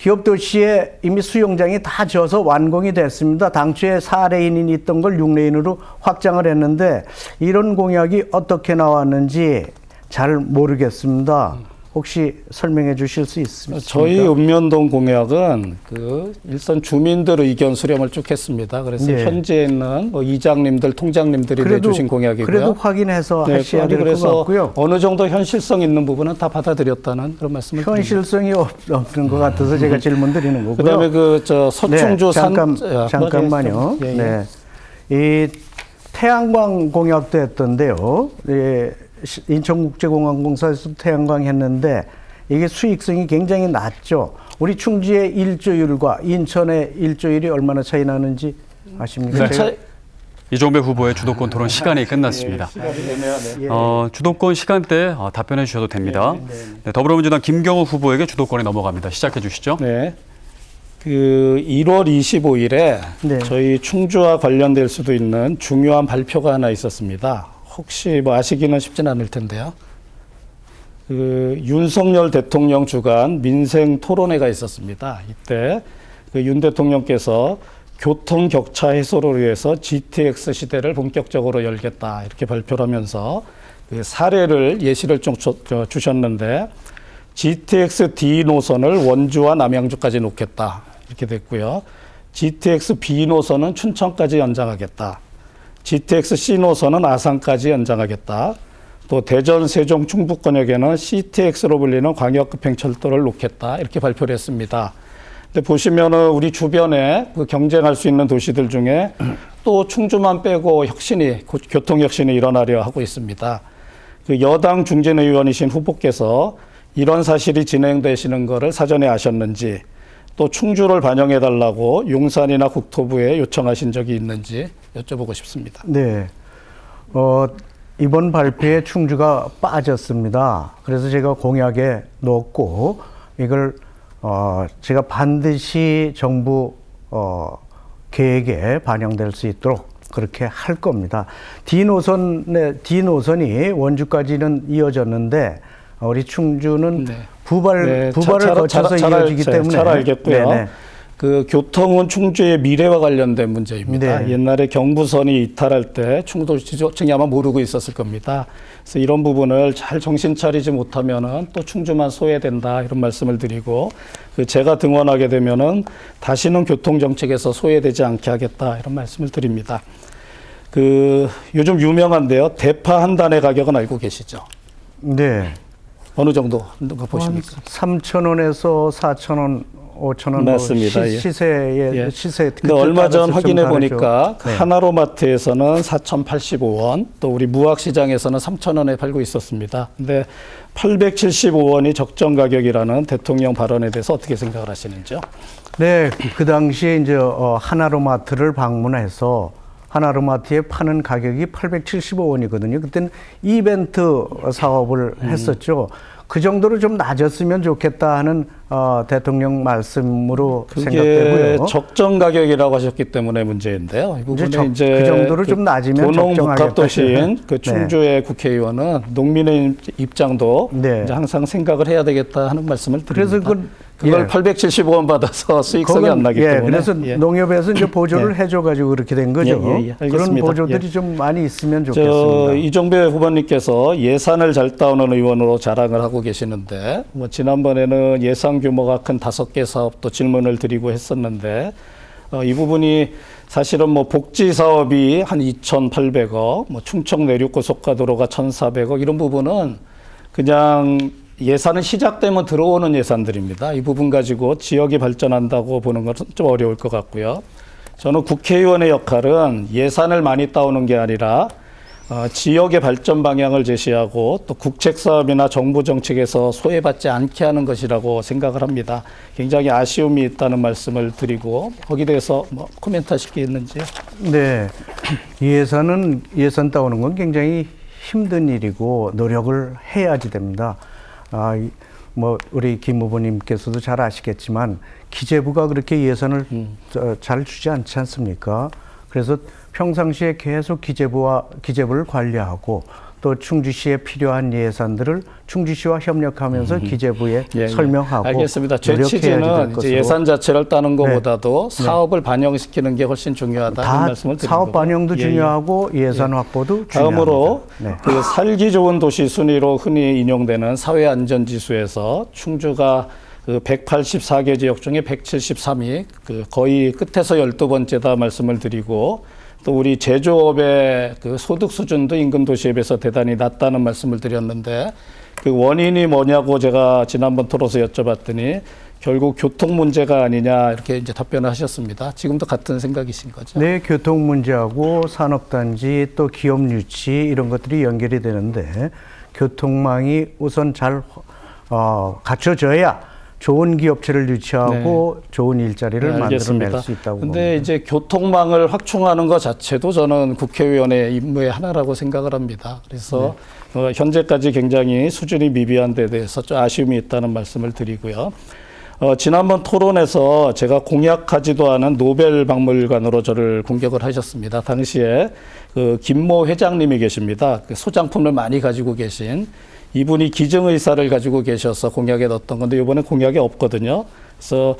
기업도시에 이미 수영장이 다 져서 완공이 됐습니다. 당초에 4레인이 있던 걸 6레인으로 확장을 했는데 이런 공약이 어떻게 나왔는지 잘 모르겠습니다. 혹시 설명해 주실 수 있습니까? 저희 읍면동 공약은 그 일선 주민들 의견 수렴을 쭉 했습니다. 그래서 네. 현재 있는 뭐 이장님들, 통장님들이 내주신 공약이고요. 그래도 확인해서 네, 하셔야 될 것 그래서 같고요. 어느 정도 현실성 있는 부분은 다 받아들였다는 그런 말씀을 드립니다. 현실성이 없는 것 같아서 제가 질문 드리는 거고요. 그다음에 그 저 서충주 네, 잠깐만요. 예, 예. 네. 이 태양광 공약도 했던데요. 예, 인천국제공항공사에서 태양광 했는데 이게 수익성이 굉장히 낮죠. 우리 충주의 일조율과 인천의 일조율이 얼마나 차이 나는지 아십니까? 네. 이종배 후보의 주도권 토론 시간이 끝났습니다. 주도권 시간대 답변해 주셔도 됩니다. 네, 더불어민주당 김경호 후보에게 주도권이 넘어갑니다. 시작해 주시죠. 네. 그 1월 25일에 네. 저희 충주와 관련될 수도 있는 중요한 발표가 하나 있었습니다. 혹시 뭐 아시기는 쉽진 않을 텐데요. 그 윤석열 대통령 주관 민생 토론회가 있었습니다. 이때 그 윤 대통령께서 교통 격차 해소를 위해서 GTX 시대를 본격적으로 열겠다 이렇게 발표를 하면서 그 사례를 예시를 좀 주셨는데 GTX D 노선을 원주와 남양주까지 놓겠다 이렇게 됐고요. GTX B 노선은 춘천까지 연장하겠다. GTX C 노선은 아산까지 연장하겠다. 또 대전, 세종, 충북권역에는 CTX로 불리는 광역급행철도를 놓겠다 이렇게 발표를 했습니다. 근데 보시면은 우리 주변에 그 경쟁할 수 있는 도시들 중에 또 충주만 빼고 교통 혁신이 일어나려 하고 있습니다. 그 여당 중진 의원이신 후보께서 이런 사실이 진행되시는 거를 사전에 아셨는지 또 충주를 반영해 달라고 용산이나 국토부에 요청하신 적이 있는지 여쭤보고 싶습니다. 네. 이번 발표에 충주가 빠졌습니다. 그래서 제가 공약에 넣었고 이걸 제가 반드시 정부 계획에 반영될 수 있도록 그렇게 할 겁니다. D 노선이 원주까지는 이어졌는데 우리 충주는 네. 부발을 거쳐서 이어지기 때문에 잘 알겠고요. 네네. 그 교통은 충주의 미래와 관련된 문제입니다. 네. 옛날에 경부선이 이탈할 때 충주도시층이 아마 모르고 있었을 겁니다. 그래서 이런 부분을 잘 정신 차리지 못하면은 또 충주만 소외된다 이런 말씀을 드리고 제가 등원하게 되면은 다시는 교통 정책에서 소외되지 않게 하겠다 이런 말씀을 드립니다. 그 요즘 유명한데요. 대파 한 단의 가격은 알고 계시죠? 네. 어느 정도 보십니까? 3,000원에서 4,000원, 5,000원 맞습니다. 시세. 근데 얼마 전 확인해 보니까 네. 하나로마트에서는 4,085원, 또 우리 무학시장에서는 3,000원에 팔고 있었습니다. 근데 875원이 적정 가격이라는 대통령 발언에 대해서 어떻게 생각을 하시는지요? 네, 그 당시에 이제 하나로마트를 방문해서 하나로마트에 파는 가격이 875원이거든요. 그때는 이벤트 사업을 했었죠. 그 정도로 좀 낮았으면 좋겠다 하는 대통령 말씀으로 그게 생각되고요. 적정 가격이라고 하셨기 때문에 문제인데요. 이 부분에 이제 그 정도로 좀 낮으면 도농복합도시인 그 네. 충주의 국회의원은 농민의 입장도 네. 이제 항상 생각을 해야 되겠다 하는 말씀을 드립니다. 그래서 그걸 875원 받아서 수익성이 안 나기 때문에. 그래서 농협에서 이제 보조를 해줘가지고 그렇게 된 거죠. 그런 알겠습니다. 보조들이 좀 많이 있으면 좋겠습니다. 이종배 후보님께서 예산을 잘 따오는 의원으로 자랑을 하고 계시는데, 뭐 지난번에는 예산 규모가 큰 5개 사업도 질문을 드리고 했었는데, 이 부분이 사실은 뭐 복지 사업이 한 2,800억, 뭐 충청 내륙고속가도로가 1,400억 이런 부분은 그냥 예산은 시작되면 들어오는 예산들입니다. 이 부분 가지고 지역이 발전한다고 보는 것은 좀 어려울 것 같고요. 저는 국회의원의 역할은 예산을 많이 따오는 게 아니라 지역의 발전 방향을 제시하고 또 국책 사업이나 정부 정책에서 소외받지 않게 하는 것이라고 생각을 합니다. 굉장히 아쉬움이 있다는 말씀을 드리고 거기에 대해서 뭐 코멘트 하실 게 있는지요? 네, 예산 따오는 건 굉장히 힘든 일이고 노력을 해야지 됩니다. 뭐 우리 김 후보님께서도 잘 아시겠지만 기재부가 그렇게 예산을 잘 주지 않지 않습니까? 그래서 평상시에 계속 기재부를 관리하고 또 충주시에 필요한 예산들을 충주시와 협력하면서 기재부에 예, 설명하고 알겠습니다. 제 노력해야지 될 취지는 이제 것으로. 예산 자체를 따는 것보다도 사업을 반영시키는 게 훨씬 중요하다는 다 말씀을 드린 사업 거고요. 반영도 예, 예. 중요하고 예산 확보도 중요합니다. 다음으로 네. 그 살기 좋은 도시 순위로 흔히 인용되는 사회안전지수에서 충주가 그 184개 지역 중에 173위, 그 거의 끝에서 12번째다 말씀을 드리고, 또 우리 제조업의 그 소득 수준도 인근 도시에 비해서 대단히 낮다는 말씀을 드렸는데, 그 원인이 뭐냐고 제가 지난번 토론에서 여쭤봤더니 결국 교통 문제가 아니냐 이렇게 이제 답변을 하셨습니다. 지금도 같은 생각이신 거죠? 네, 교통 문제하고 산업단지 또 기업 유치 이런 것들이 연결이 되는데 교통망이 우선 잘 갖춰져야 좋은 기업체를 유치하고 좋은 일자리를 만들어낼 수 있다고 봅니다. 근데 이제 교통망을 확충하는 것 자체도 저는 국회의원의 임무의 하나라고 생각을 합니다. 그래서 현재까지 굉장히 수준이 미비한 데 대해서 좀 아쉬움이 있다는 말씀을 드리고요. 지난번 토론에서 제가 공약하지도 않은 노벨 박물관으로 저를 공격을 하셨습니다. 당시에 그 김모 회장님이 계십니다. 그 소장품을 많이 가지고 계신 이분이 기증의사를 가지고 계셔서 공약에 넣었던 건데 이번에 공약이 없거든요. 그래서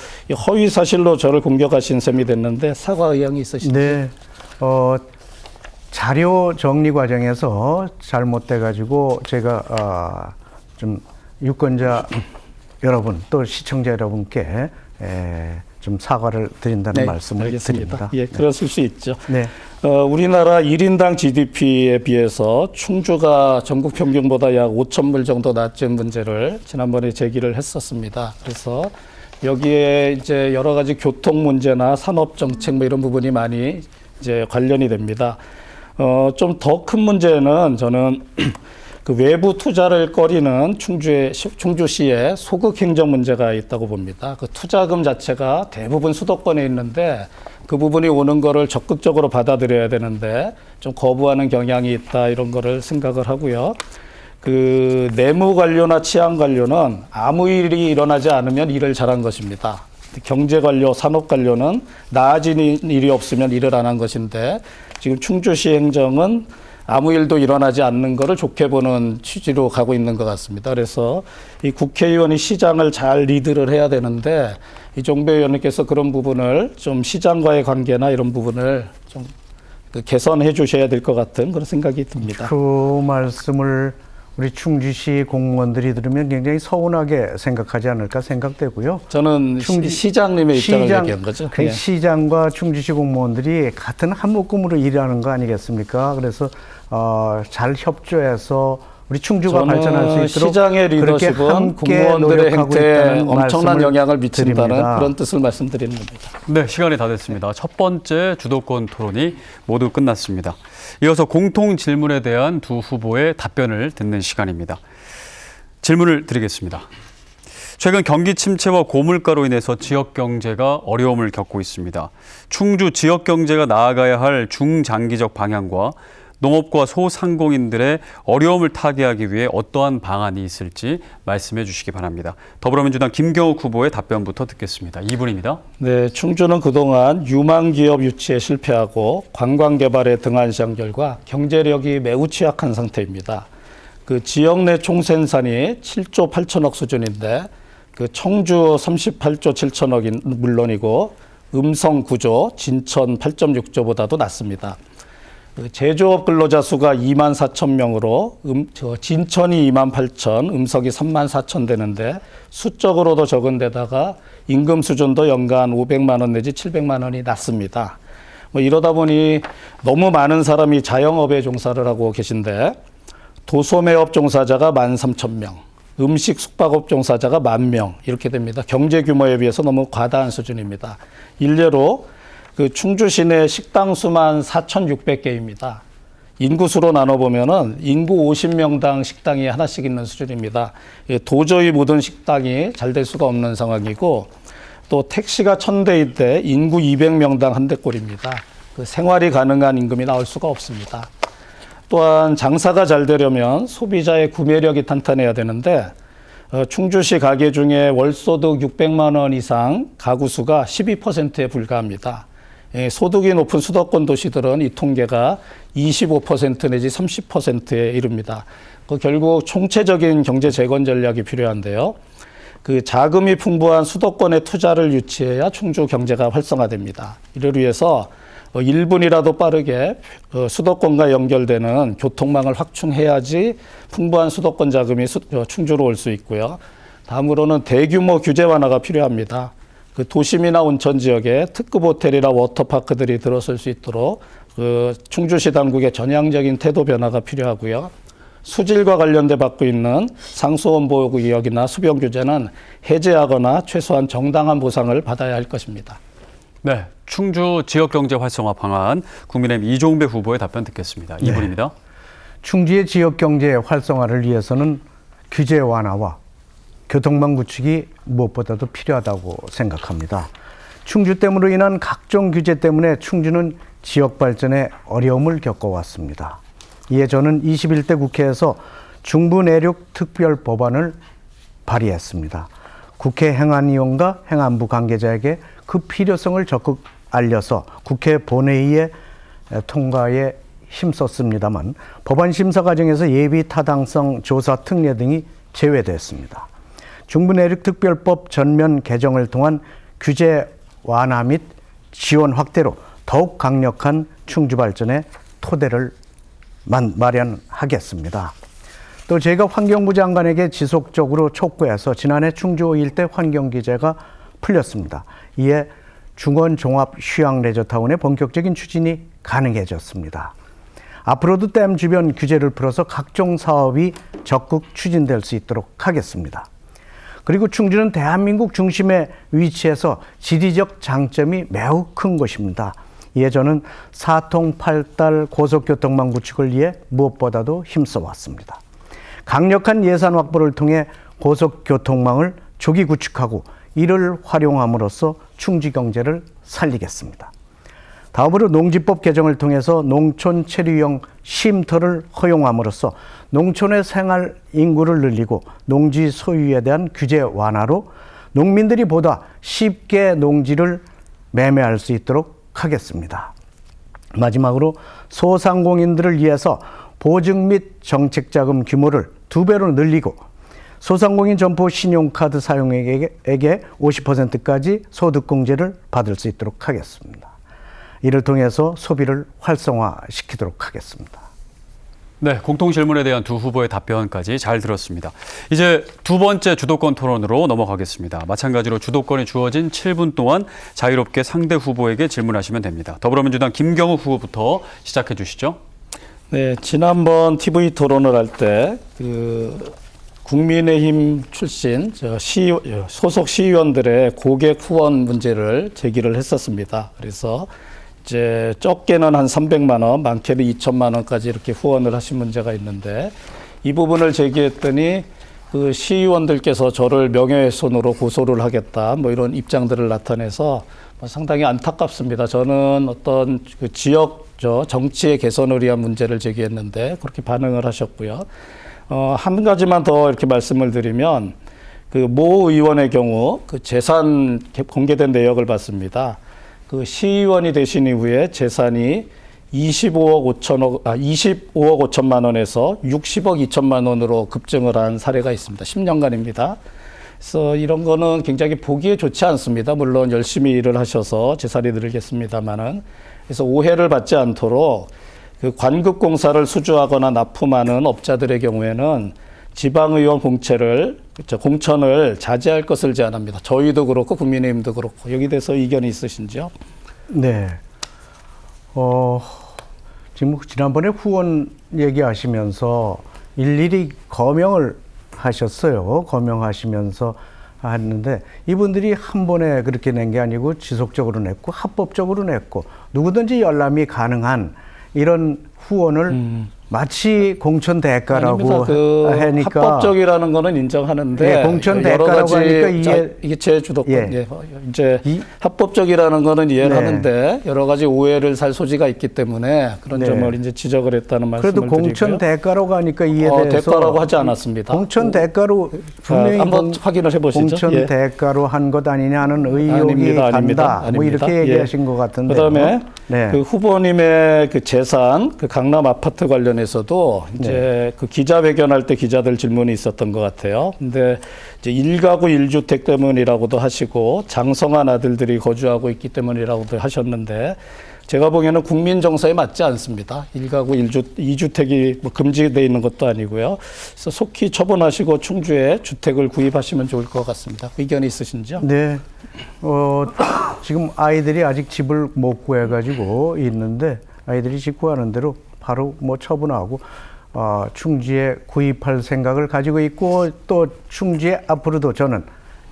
허위 사실로 저를 공격하신 셈이 됐는데 사과 의향이 있으신가요? 네, 자료 정리 과정에서 잘못돼 가지고 제가 좀 유권자 여러분 또 시청자 여러분께 좀 사과를 드린다는 말씀을 알겠습니다. 드립니다. 예, 그러실 수 있죠. 네. 우리나라 1인당 GDP에 비해서 충주가 전국 평균보다 약 5,000불 정도 낮은 문제를 지난번에 제기를 했었습니다. 그래서 여기에 이제 여러 가지 교통 문제나 산업 정책 뭐 이런 부분이 많이 이제 관련이 됩니다. 좀 더 큰 문제는 저는 그 외부 투자를 꺼리는 충주시의 소극 행정 문제가 있다고 봅니다. 그 투자금 자체가 대부분 수도권에 있는데 그 부분이 오는 거를 적극적으로 받아들여야 되는데 좀 거부하는 경향이 있다 이런 거를 생각을 하고요. 그 내무 관료나 치안 관료는 아무 일이 일어나지 않으면 일을 잘한 것입니다. 경제 관료, 산업 관료는 나아진 일이 없으면 일을 안 한 것인데 지금 충주시 행정은 아무 일도 일어나지 않는 것을 좋게 보는 취지로 가고 있는 것 같습니다. 그래서 이 국회의원이 시장을 잘 리드를 해야 되는데 이종배 의원님께서 그런 부분을 좀 시장과의 관계나 이런 부분을 좀 개선해 주셔야 될 것 같은 그런 생각이 듭니다. 그 말씀을 우리 충주시 공무원들이 들으면 굉장히 서운하게 생각하지 않을까 생각되고요. 저는 시장님의 입장을 얘기한 거죠. 그 시장과 충주시 공무원들이 같은 한 묶음으로 일하는 거 아니겠습니까? 그래서 잘 협조해서 우리 충주가 발전할 수 있도록 시장의 리더십은 공무원들의 행태에 엄청난 영향을 미친다는 드립니다. 그런 뜻을 말씀드리는 겁니다. 네, 시간이 다 됐습니다. 첫 번째 주도권 토론이 모두 끝났습니다. 이어서 공통 질문에 대한 두 후보의 답변을 듣는 시간입니다. 질문을 드리겠습니다. 최근 경기 침체와 고물가로 인해서 지역 경제가 어려움을 겪고 있습니다. 충주 지역 경제가 나아가야 할 중장기적 방향과 농업과 소상공인들의 어려움을 타개하기 위해 어떠한 방안이 있을지 말씀해 주시기 바랍니다. 더불어민주당 김경욱 후보의 답변부터 듣겠습니다. 2분입니다. 네, 충주는 그동안 유망기업 유치에 실패하고 관광개발에 등한시한 결과 경제력이 매우 취약한 상태입니다. 그 지역 내 총생산이 7조 8천억 수준인데 그 청주 38조 7천억인 물론이고 음성 9조, 진천 8.6조보다도 낮습니다. 제조업 근로자 수가 2만 4천 명으로 진천이 2만 8천, 음석이 3만 4천 되는데 수적으로도 적은 데다가 임금 수준도 연간 500만 원 내지 700만 원이 낮습니다. 뭐 이러다 보니 너무 많은 사람이 자영업에 종사를 하고 계신데 도소매업 종사자가 13,000명, 음식 숙박업 종사자가 10,000명 이렇게 됩니다. 경제 규모에 비해서 너무 과다한 수준입니다. 일례로 그 충주 시내 식당 수만 4,600개입니다. 인구수로 나눠보면은 인구 50명당 식당이 하나씩 있는 수준입니다. 도저히 모든 식당이 잘 될 수가 없는 상황이고 또 택시가 1,000대일 인구 200명당 한 대꼴입니다. 그 생활이 가능한 임금이 나올 수가 없습니다. 또한 장사가 잘 되려면 소비자의 구매력이 탄탄해야 되는데 충주시 가게 중에 월소득 600만 원 이상 가구 수가 12%에 불과합니다. 소득이 높은 수도권 도시들은 이 통계가 25% 내지 30%에 이릅니다. 결국 총체적인 경제 재건 전략이 필요한데요. 그 자금이 풍부한 수도권에 투자를 유치해야 충주 경제가 활성화됩니다. 이를 위해서 1분이라도 빠르게 수도권과 연결되는 교통망을 확충해야지 풍부한 수도권 자금이 충주로 올 수 있고요. 다음으로는 대규모 규제 완화가 필요합니다. 그 도심이나 온천 지역에 특급 호텔이나 워터파크들이 들어설 수 있도록 그 충주시 당국의 전향적인 태도 변화가 필요하고요. 수질과 관련돼 받고 있는 상수원 보호구역이나 수변 규제는 해제하거나 최소한 정당한 보상을 받아야 할 것입니다. 네, 충주 지역경제 활성화 방안 국민의힘 이종배 후보의 답변 듣겠습니다. 네. 2분입니다. 충주의 지역경제 활성화를 위해서는 규제 완화와 교통망 구축이 무엇보다도 필요하다고 생각합니다. 충주댐으로 인한 각종 규제 때문에 충주는 지역 발전에 어려움을 겪어왔습니다. 이에 저는 21대 국회에서 중부 내륙 특별 법안을 발의했습니다. 국회 행안위원과 행안부 관계자에게 그 필요성을 적극 알려서 국회 본회의에 통과에 힘썼습니다만 법안 심사 과정에서 예비 타당성 조사 특례 등이 제외됐습니다. 중부 내륙 특별법 전면 개정을 통한 규제 완화 및 지원 확대로 더욱 강력한 충주 발전의 토대를 마련하겠습니다. 또 제가 환경부 장관에게 지속적으로 촉구해서 지난해 충주 일대 환경규제가 풀렸습니다. 이에 중원 종합 휴양 레저타운의 본격적인 추진이 가능해졌습니다. 앞으로도 댐 주변 규제를 풀어서 각종 사업이 적극 추진될 수 있도록 하겠습니다. 그리고 충주는 대한민국 중심에 위치해서 지리적 장점이 매우 큰 곳입니다. 이에 저는 사통팔달 고속교통망 구축을 위해 무엇보다도 힘써왔습니다. 강력한 예산 확보를 통해 고속교통망을 조기 구축하고 이를 활용함으로써 충주 경제를 살리겠습니다. 다음으로 농지법 개정을 통해서 농촌 체류형 쉼터를 허용함으로써 농촌의 생활 인구를 늘리고 농지 소유에 대한 규제 완화로 농민들이 보다 쉽게 농지를 매매할 수 있도록 하겠습니다. 마지막으로 소상공인들을 위해서 보증 및 정책자금 규모를 2배로 늘리고 소상공인 점포 신용카드 사용액에게 50%까지 소득공제를 받을 수 있도록 하겠습니다. 이를 통해서 소비를 활성화시키도록 하겠습니다. 네, 공통질문에 대한 두 후보의 답변까지 잘 들었습니다. 이제 두 번째 주도권 토론으로 넘어가겠습니다. 마찬가지로 주도권이 주어진 7분 동안 자유롭게 상대 후보에게 질문하시면 됩니다. 더불어민주당 김경우 후보부터 시작해 주시죠. 네, 지난번 TV 토론을 할 때 국민의힘 출신 소속 시의원들의 고객 후원 문제를 제기를 했었습니다. 그래서 이제 적게는 한 300만 원, 많게는 2천만 원까지 이렇게 후원을 하신 문제가 있는데 이 부분을 제기했더니 그 시의원들께서 저를 명예훼손으로 고소를 하겠다 뭐 이런 입장들을 나타내서 상당히 안타깝습니다. 저는 어떤 그 지역 정치의 개선을 위한 문제를 제기했는데 그렇게 반응을 하셨고요. 한 가지만 더 이렇게 말씀을 드리면 그 모 의원의 경우 그 재산 공개된 내역을 봤습니다. 그 시의원이 되신 이후에 재산이 25억 5천만 원에서 60억 2천만 원으로 급증을 한 사례가 있습니다. 10년간입니다. 그래서 이런 거는 굉장히 보기에 좋지 않습니다. 물론 열심히 일을 하셔서 재산이 늘겠습니다만은. 그래서 오해를 받지 않도록 그 관급공사를 수주하거나 납품하는 업자들의 경우에는 지방의원 공천을 자제할 것을 제안합니다. 저희도 그렇고 국민의힘도 그렇고 여기 대해서 의견이 있으신지요? 네. 지금 지난번에 후원 얘기하시면서 일일이 거명을 하셨어요. 거명하시면서 했는데 이분들이 한 번에 그렇게 낸 게 아니고 지속적으로 냈고 합법적으로 냈고 누구든지 열람이 가능한 이런 후원을 마치 공천 대가라고 아닙니다. 그 하니까 합법적이라는 거는 인정하는데 예, 공천 여러 대가라고 가지 하니까 이게 이게 제 주도권 예. 예. 이제 합법적이라는 거는 이해를 네. 하는데 여러 가지 오해를 살 소지가 있기 때문에 그런 네. 점을 이제 지적을 했다는 말씀을 그래도 공천 드리고요. 대가라고 하니까 이에 대해서 대가라고 하지 않았습니다. 공천 대가로 분명히 한번 확인을 해보시죠. 공천 예. 대가로 한 것 아니냐는 의혹이 아닙니다, 간다. 아닙니다. 뭐 이렇게 아닙니다. 얘기하신 것 같은데. 그다음에 네. 그 후보님의 그 재산, 그 강남 아파트 관련해서도 이제 네. 그 기자회견할 때 기자들 질문이 있었던 것 같아요. 근데 이제 1가구 1주택 때문이라고도 하시고 장성한 아들들이 거주하고 있기 때문이라고도 하셨는데 제가 보기에는 국민 정서에 맞지 않습니다. 1가구 2주택이 뭐 금지되어 있는 것도 아니고요. 그래서 속히 처분하시고 충주에 주택을 구입하시면 좋을 것 같습니다. 의견이 있으신지요? 네. 지금 아이들이 아직 집을 못 구해가지고 있는데 아이들이 집 구하는 대로 바로 뭐 처분하고 충주에 구입할 생각을 가지고 있고 또 충주에 앞으로도 저는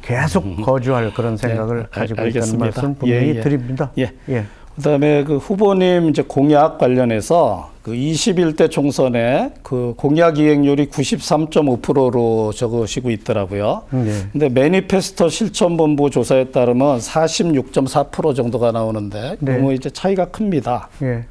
계속 거주할 그런 생각을 가지고 있다는 알겠습니다. 말씀 분명히 예. 드립니다. 예. 예. 그다음에 그 후보님 이제 공약 관련해서 그 21대 총선에 그 공약 이행률이 93.5%로 적으시고 있더라고요. 네. 근데 매니페스토 실천본부 조사에 따르면 46.4% 정도가 나오는데 네. 너무 이제 차이가 큽니다. 예.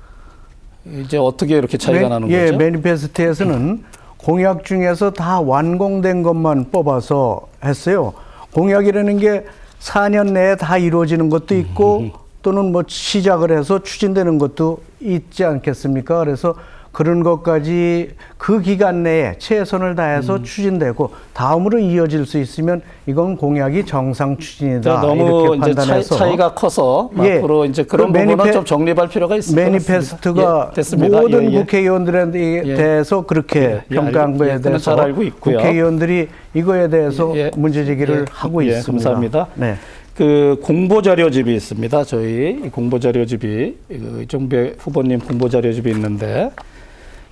이제 어떻게 이렇게 차이가 나는 거죠? 매니페스토에서는 공약 중에서 다 완공된 것만 뽑아서 했어요. 공약이라는 게 4년 내에 다 이루어지는 것도 있고 또는 뭐 시작을 해서 추진되는 것도 있지 않겠습니까? 그래서 그런 것까지 그 기간 내에 최선을 다해서 추진되고 다음으로 이어질 수 있으면 이건 공약이 정상 추진이다. 너무 이렇게 이제 판단해서 차이가 커서 예. 앞으로 이제 그런 그 부분은 좀 정립할 필요가 있을 것 같습니다. 매니페스토가 예, 됐습니다. 모든 예, 예. 국회의원들에 예. 대해서 그렇게 예, 평가한 거에 그건 대해서 잘 알고 있고요. 국회의원들이 이거에 대해서 예, 문제 제기를 예, 하고 예, 있습니다. 감사합니다. 네. 그 공보자료집이 있습니다. 저희 공보자료집이 이정배 후보님 공보자료집이 있는데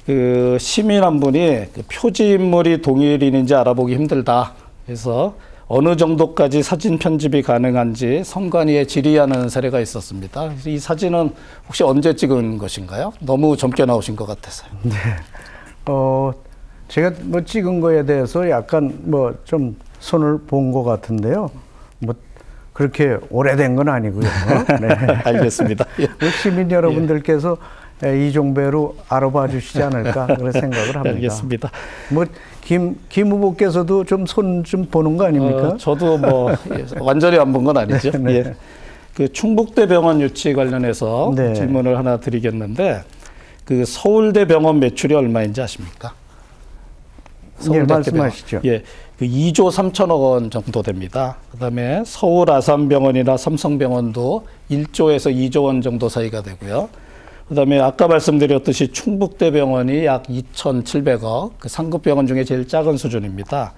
그 시민 한 분이 그 표지 인물이 동일인인지 알아보기 힘들다. 그래서 어느 정도까지 사진 편집이 가능한지 선관위에 질의하는 사례가 있었습니다. 그래서 이 사진은 혹시 언제 찍은 것인가요? 너무 젊게 나오신 것 같아서요. 네. 제가 뭐 찍은 거에 대해서 약간 뭐 좀 손을 본 것 같은데요. 뭐 그렇게 오래된 건 아니고요. 네. 알겠습니다. 예. 뭐 시민 여러분들께서 이종배로 알아봐 주시지 않을까 그런 생각을 합니다. 알겠습니다. 뭐 김 후보께서도 좀 손 좀 보는 거 아닙니까? 저도 뭐 완전히 안 본 건 아니죠. 네. 예. 그 충북대 병원 유치 관련해서 네. 질문을 하나 드리겠는데 그 서울대 병원 매출이 얼마인지 아십니까? 예, 말씀하시죠. 예, 그 2조 3천억 원 정도 됩니다. 그다음에 서울 아산병원이나 삼성병원도 1조에서 2조 원 정도 사이가 되고요. 그다음에 아까 말씀드렸듯이 충북대병원이 약 2,700억, 그 상급 병원 중에 제일 작은 수준입니다.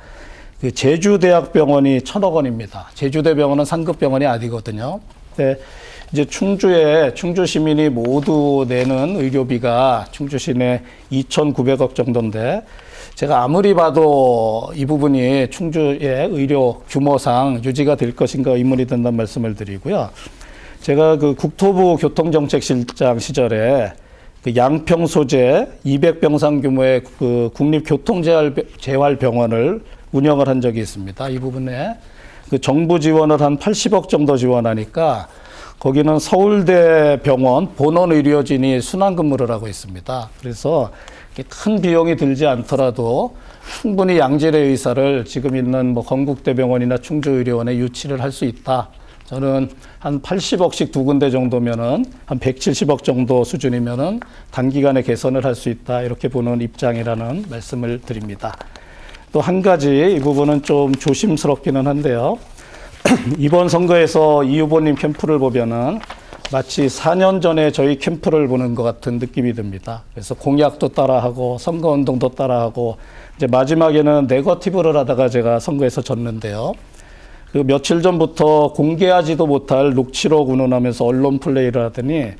그 제주대학병원이 1,000억 원입니다. 제주대병원은 상급 병원이 아니거든요. 근데 이제 충주 시민이 모두 내는 의료비가 충주 시내 2,900억 정도인데 제가 아무리 봐도 이 부분이 충주의 의료 규모상 유지가 될 것인가 의문이 든다는 말씀을 드리고요. 제가 그 국토부 교통정책실장 시절에 그 양평 소재 200병상 규모의 그 국립교통재활병원을 운영을 한 적이 있습니다. 이 부분에 그 정부 지원을 한 80억 정도 지원하니까 거기는 서울대 병원 본원 의료진이 순환 근무를 하고 있습니다. 그래서 큰 비용이 들지 않더라도 충분히 양질의 의사를 지금 있는 뭐 건국대병원이나 충주의료원에 유치를 할 수 있다. 저는 한 80억씩 두 군데 정도면은 한 170억 정도 수준이면은 단기간에 개선을 할 수 있다. 이렇게 보는 입장이라는 말씀을 드립니다. 또 한 가지 이 부분은 좀 조심스럽기는 한데요. 이번 선거에서 이 후보님 캠프를 보면은 마치 4년 전에 저희 캠프를 보는 것 같은 느낌이 듭니다. 그래서 공약도 따라하고 선거운동도 따라하고 이제 마지막에는 네거티브를 하다가 제가 선거에서 졌는데요. 그 며칠 전부터 공개하지도 못할 녹취록 운운하면서 언론 플레이를 하더니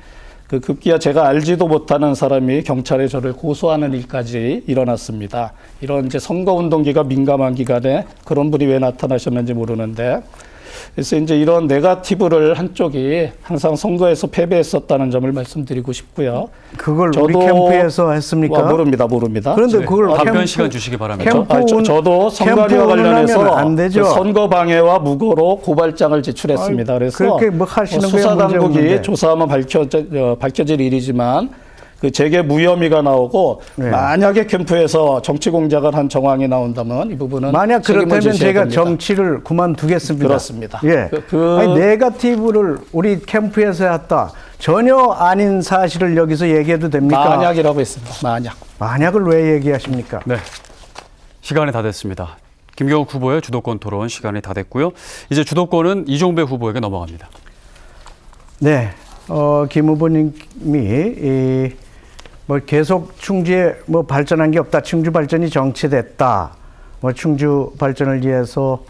그 급기야 제가 알지도 못하는 사람이 경찰에 저를 고소하는 일까지 일어났습니다. 이런 이제 선거운동기가 민감한 기간에 그런 분이 왜 나타나셨는지 모르는데 그래서 이제 이런 네거티브를 한쪽이 항상 선거에서 패배했었다는 점을 말씀드리고 싶고요. 그걸 우리 캠프에서 했습니까? 모릅니다. 그런데 그걸 답변 캠프- 시간 주시기 바랍니다. 저도 선거와 캠프 관련해서 운운하면 안 되죠. 그 선거 방해와 무고로 고발장을 제출했습니다. 그래서 그렇게 뭐 하시는 거야 수사 문제 없는데. 당국이 조사하면 밝혀질 일이지만 그 재계 무혐의가 나오고 네. 만약에 캠프에서 정치 공작을 한 정황이 나온다면 이 부분은 만약 책임을 그렇다면 지셔야 제가 됩니다. 정치를 그만두겠습니다. 그렇습니다. 예. 아니, 네거티브를 우리 캠프에서 했다. 전혀 아닌 사실을 여기서 얘기해도 됩니까? 만약이라고 했습니다. 만약. 만약을 왜 얘기하십니까? 네, 시간이 다 됐습니다. 김경욱 후보의 주도권 토론 시간이 다 됐고요. 이제 주도권은 이종배 후보에게 넘어갑니다. 네, 김 후보님이 뭐 계속 충주에 뭐 발전한 게 없다. 충주 발전이 정체됐다. 뭐 충주 발전을 위해서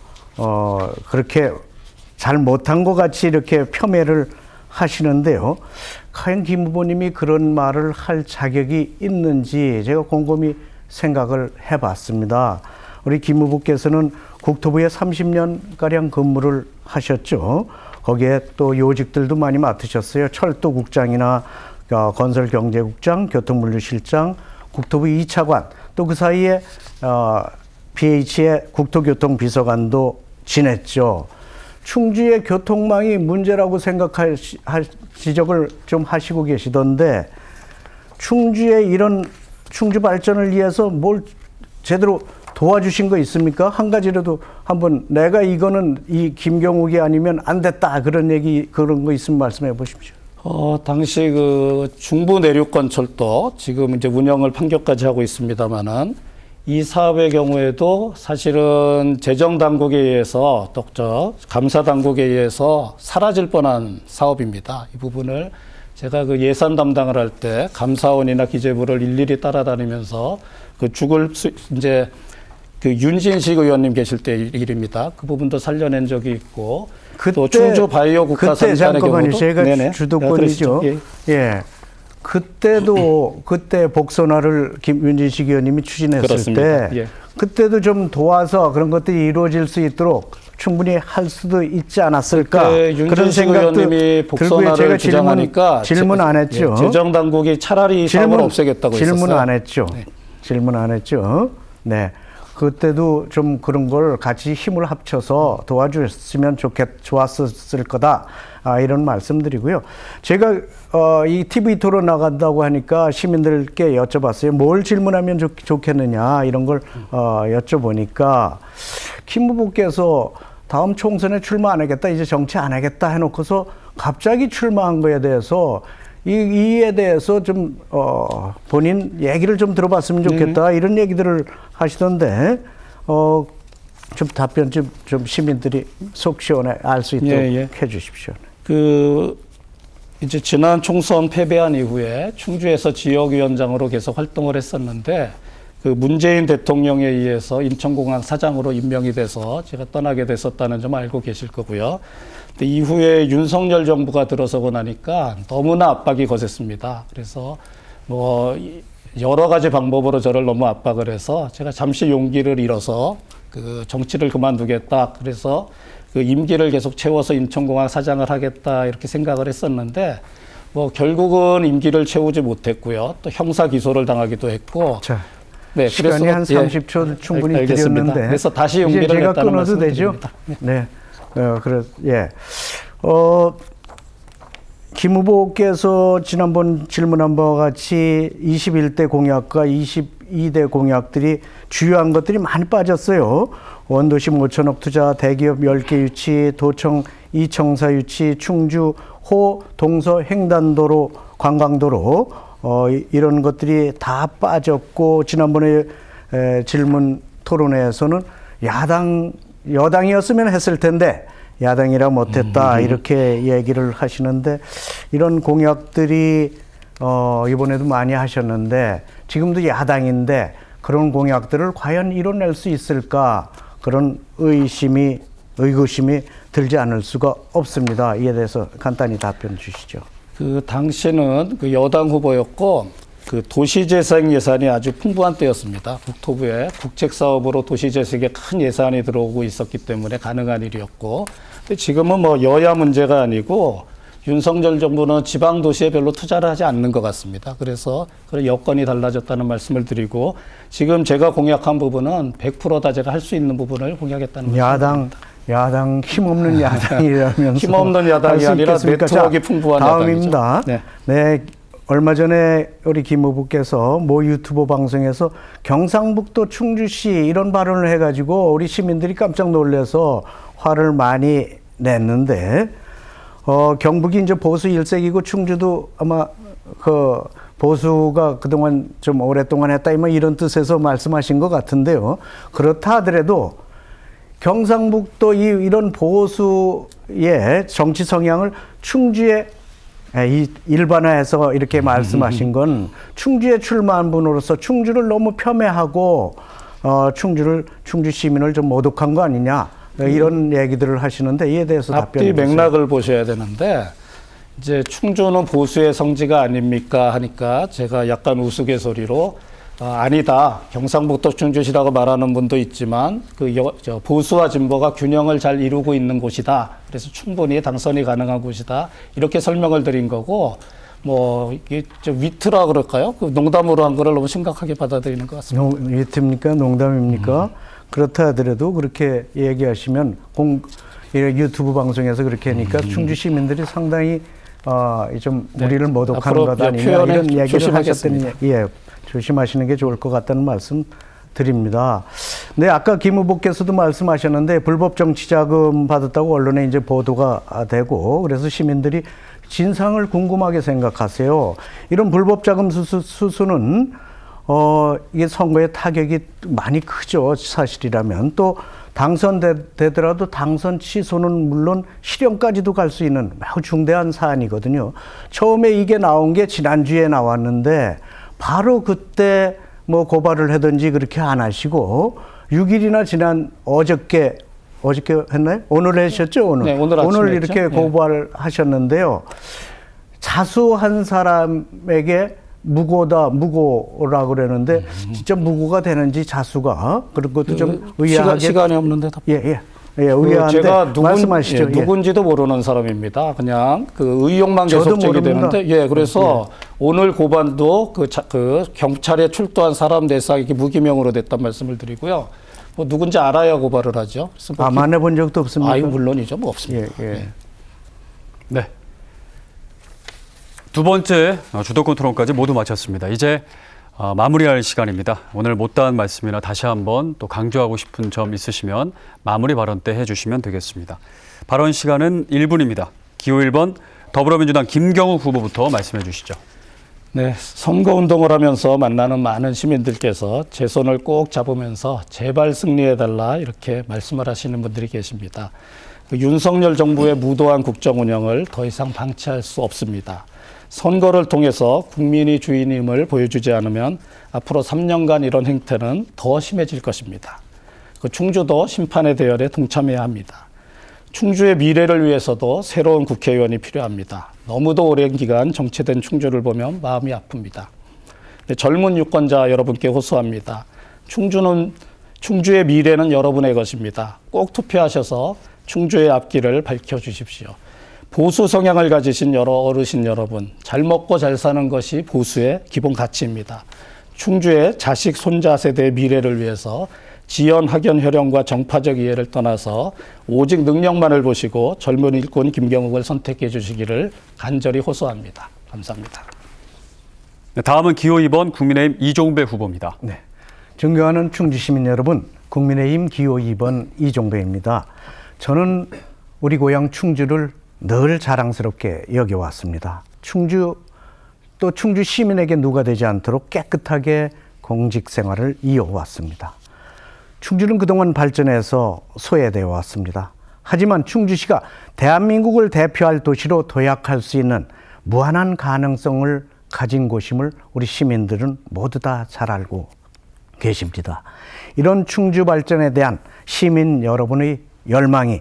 그렇게 잘 못한 것 같이 이렇게 폄훼를 하시는데요. 과연 김 후보님이 그런 말을 할 자격이 있는지 제가 곰곰이 생각을 해봤습니다. 우리 김 후보께서는 국토부에 30년가량 근무를 하셨죠. 거기에 또 요직들도 많이 맡으셨어요. 철도국장이나 건설경제국장, 교통물류실장, 국토부 2차관, 또 그 사이에 BH의 국토교통비서관도 지냈죠. 충주의 교통망이 문제라고 생각할 지적을 좀 하시고 계시던데 충주의 이런 충주 발전을 위해서 뭘 제대로 도와주신 거 있습니까? 한 가지라도 한번 내가 이거는 이 김경욱이 아니면 안 됐다 그런 얘기 그런 거 있으면 말씀해 보십시오. 당시 그 중부 내륙권 철도 지금 이제 운영을 판교까지 하고 있습니다만은 이 사업의 경우에도 사실은 재정 당국에 의해서 또 감사 당국에 의해서 사라질 뻔한 사업입니다. 이 부분을 제가 그 예산 담당을 할 때 감사원이나 기재부를 일일이 따라다니면서 그 이제 그 윤진식 의원님 계실 때 일입니다. 그 부분도 살려낸 적이 있고 또 충주 바이오 국가산단의 경우도 제가 주도권이죠. 예. 그때도 그때 복선화를 김윤진식 의원님이 추진했을 그렇습니다. 때 예. 그때도 좀 도와서 그런 것들이 이루어질 수 있도록 충분히 할 수도 있지 않았을까 그런 생각도 의원님이 복선화를 제가 주장하니까 질문 안 했죠. 재정 당국이 차라리 이 사업을 없애겠다고 했었어요. 질문 안 했죠. 네. 질문 안 했죠. 네. 그때도 좀 그런 걸 같이 힘을 합쳐서 도와주셨으면 좋았을 거다. 이런 말씀드리고요. 제가 이 TV 토론 나간다고 하니까 시민들께 여쭤봤어요. 뭘 질문하면 좋겠느냐 이런 걸 여쭤보니까 김 후보께서 다음 총선에 출마 안 하겠다, 이제 정치 안 하겠다 해놓고서 갑자기 출마한 거에 대해서 이에 대해서 좀 본인 얘기를 좀 들어봤으면 좋겠다 이런 얘기들을 하시던데 좀 답변 좀 시민들이 속 시원해 알 수 있도록 해주십시오. 이제 지난 총선 패배한 이후에 충주에서 지역위원장으로 계속 활동을 했었는데 그 문재인 대통령에 의해서 인천공항 사장으로 임명이 돼서 제가 떠나게 됐었다는 점 알고 계실 거고요. 근데 이후에 윤석열 정부가 들어서고 나니까 너무나 압박이 거셌습니다. 그래서 뭐 여러 가지 방법으로 저를 너무 압박을 해서 제가 잠시 용기를 잃어서 그 정치를 그만두겠다. 그래서 그 임기를 계속 채워서 인천공항 사장을 하겠다 이렇게 생각을 했었는데 뭐 결국은 임기를 채우지 못했고요. 또 형사 기소를 당하기도 했고. 자, 네, 시간이 한 30초 충분히 알겠습니다. 드렸는데 그래서 다시 용기를 이제 제가 냈다는 끊어도 되죠? 네. 김 후보께서 지난번 질문한 바와 같이 21대 공약과 22대 공약들이 주요한 것들이 많이 빠졌어요. 원도시 5천억 투자, 대기업 10개 유치, 도청 2청사 유치, 충주 호 동서 횡단도로 관광도로 이런 것들이 다 빠졌고 지난번에 질문 토론회에서는 여당이었으면 했을 텐데 야당이라 못했다 이렇게 얘기를 하시는데 이런 공약들이 이번에도 많이 하셨는데 지금도 야당인데 그런 공약들을 과연 이뤄낼 수 있을까 그런 의구심이 들지 않을 수가 없습니다. 이에 대해서 간단히 답변 주시죠. 그 당시는 그 여당 후보였고 그 도시재생 예산이 아주 풍부한 때였습니다. 국토부에 국책사업으로 도시재생에 큰 예산이 들어오고 있었기 때문에 가능한 일이었고, 근데 지금은 뭐 여야 문제가 아니고 윤석열 정부는 지방 도시에 별로 투자를 하지 않는 것 같습니다. 그래서 그런 여건이 달라졌다는 말씀을 드리고, 지금 제가 공약한 부분은 100% 다 제가 할 수 있는 부분을 공약했다는 말씀입니다. 야당 힘없는 야당이라면서 힘없는 야당이 아니라 네트워크가 풍부한 다음입니다. 야당이죠. 네, 얼마 전에 우리 김 후보께서 모 유튜브 방송에서 경상북도 충주시 이런 발언을 해가지고 우리 시민들이 깜짝 놀라서 화를 많이 냈는데, 경북이 이제 보수 일색이고 충주도 아마 그 보수가 그동안 좀 오랫동안 했다 이런 뜻에서 말씀하신 것 같은데요. 그렇다 하더라도 경상북도 이런 보수의 정치 성향을 충주에 일반화해서 이렇게 말씀하신 건 충주에 출마한 분으로서 충주를 너무 폄훼하고 충주 시민을 좀 모독한 거 아니냐 이런 얘기들을 하시는데 이에 대해서 답변해 주세요. 앞뒤 맥락을 보셔야 되는데, 이제 충주는 보수의 성지가 아닙니까 하니까 제가 약간 우스갯소리로 아니다. 경상북도 충주시라고 말하는 분도 있지만 보수와 진보가 균형을 잘 이루고 있는 곳이다. 그래서 충분히 당선이 가능한 곳이다. 이렇게 설명을 드린 거고, 뭐 이게 좀 위트라 그럴까요? 그 농담으로 한 거를 너무 심각하게 받아들이는 것 같습니다. 위트입니까? 농담입니까? 그렇다 하더라도 그렇게 얘기하시면 유튜브 방송에서 그렇게 하니까 충주 시민들이 상당히 좀 우리를 모독하는 것 아니냐 이런 얘기를 하셨더니 조심하시는 게 좋을 것 같다는 말씀 드립니다. 네, 아까 김 후보께서도 말씀하셨는데 불법 정치자금 받았다고 언론에 이제 보도가 되고 그래서 시민들이 진상을 궁금하게 생각하세요. 이런 불법 자금 수수는 이게 선거에 타격이 많이 크죠. 사실이라면. 또 당선되더라도 당선 취소는 물론 실형까지도 갈 수 있는 매우 중대한 사안이거든요. 처음에 이게 나온 게 지난주에 나왔는데 바로 그때 뭐 고발을 하든지 그렇게 안 하시고 6일이나 어저께 했나요? 오늘 하셨죠? 오늘. 네, 오늘 이렇게 했죠? 고발하셨는데요. 자수한 사람에게 무고라 그러는데 진짜 무고가 되는지 자수가 그런 것도 좀 의아하게 시간이 없는데 의아한데 제가 말씀하시죠. 누군지도 모르는 사람입니다. 그냥 그 의혹만 계속 제기되는데 그래서 오늘 고발도 그 경찰에 출두한 사람 대상이 무기명으로 됐단 말씀을 드리고요. 뭐 누군지 알아야 고발을 하죠. 만나본 적도 없습니까? 물론이죠. 뭐 없습니다. 네. 두 번째 주도권 토론까지 모두 마쳤습니다. 이제 마무리할 시간입니다. 오늘 못다한 말씀이나 다시 한번 또 강조하고 싶은 점 있으시면 마무리 발언 때 해주시면 되겠습니다. 발언 시간은 1분입니다. 기호 1번 더불어민주당 김경욱 후보부터 말씀해 주시죠. 네, 선거운동을 하면서 만나는 많은 시민들께서 제 손을 꼭 잡으면서 제발 승리해달라 이렇게 말씀을 하시는 분들이 계십니다. 윤석열 정부의 무도한 국정 운영을 더 이상 방치할 수 없습니다. 선거를 통해서 국민이 주인임을 보여주지 않으면 앞으로 3년간 이런 행태는 더 심해질 것입니다. 충주도 심판의 대열에 동참해야 합니다. 충주의 미래를 위해서도 새로운 국회의원이 필요합니다. 너무도 오랜 기간 정체된 충주를 보면 마음이 아픕니다. 젊은 유권자 여러분께 호소합니다. 충주의 미래는 여러분의 것입니다. 꼭 투표하셔서 충주의 앞길을 밝혀주십시오. 보수 성향을 가지신 어르신 여러분, 잘 먹고 잘 사는 것이 보수의 기본 가치입니다. 충주의 자식, 손자 세대의 미래를 위해서 지연, 학연, 혈연과 정파적 이해를 떠나서 오직 능력만을 보시고 젊은 일꾼 김경욱을 선택해 주시기를 간절히 호소합니다. 감사합니다. 네, 다음은 기호 2번 국민의힘 이종배 후보입니다. 네, 존경하는 충주 시민 여러분, 국민의힘 기호 2번 이종배입니다. 저는 우리 고향 충주를 늘 자랑스럽게 여겨왔습니다. 충주 시민에게 누가 되지 않도록 깨끗하게 공직 생활을 이어왔습니다. 충주는 그동안 발전해서 소외되어 왔습니다. 하지만 충주시가 대한민국을 대표할 도시로 도약할 수 있는 무한한 가능성을 가진 곳임을 우리 시민들은 모두 다 잘 알고 계십니다. 이런 충주 발전에 대한 시민 여러분의 열망이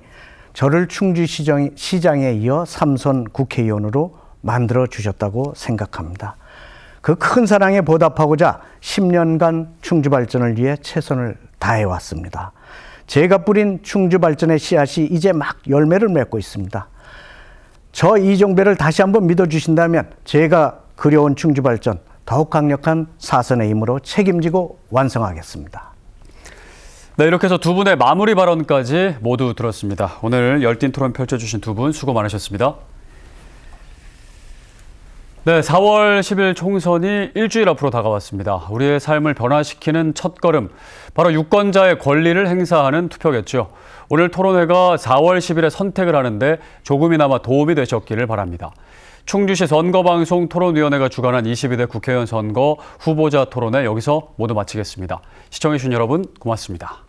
저를 충주시장에 이어 3선 국회의원으로 만들어 주셨다고 생각합니다. 그 큰 사랑에 보답하고자 10년간 충주 발전을 위해 최선을 다해왔습니다. 제가 뿌린 충주 발전의 씨앗이 이제 막 열매를 맺고 있습니다. 저 이종배를 다시 한번 믿어주신다면 제가 그려온 충주 발전 더욱 강력한 사선의 힘으로 책임지고 완성하겠습니다. 네, 이렇게 해서 두 분의 마무리 발언까지 모두 들었습니다. 오늘 열띤 토론 펼쳐주신 두 분 수고 많으셨습니다. 네, 4월 10일 총선이 일주일 앞으로 다가왔습니다. 우리의 삶을 변화시키는 첫걸음, 바로 유권자의 권리를 행사하는 투표겠죠. 오늘 토론회가 4월 10일에 선택을 하는데 조금이나마 도움이 되셨기를 바랍니다. 충주시 선거방송 토론위원회가 주관한 22대 국회의원 선거 후보자 토론회 여기서 모두 마치겠습니다. 시청해주신 여러분 고맙습니다.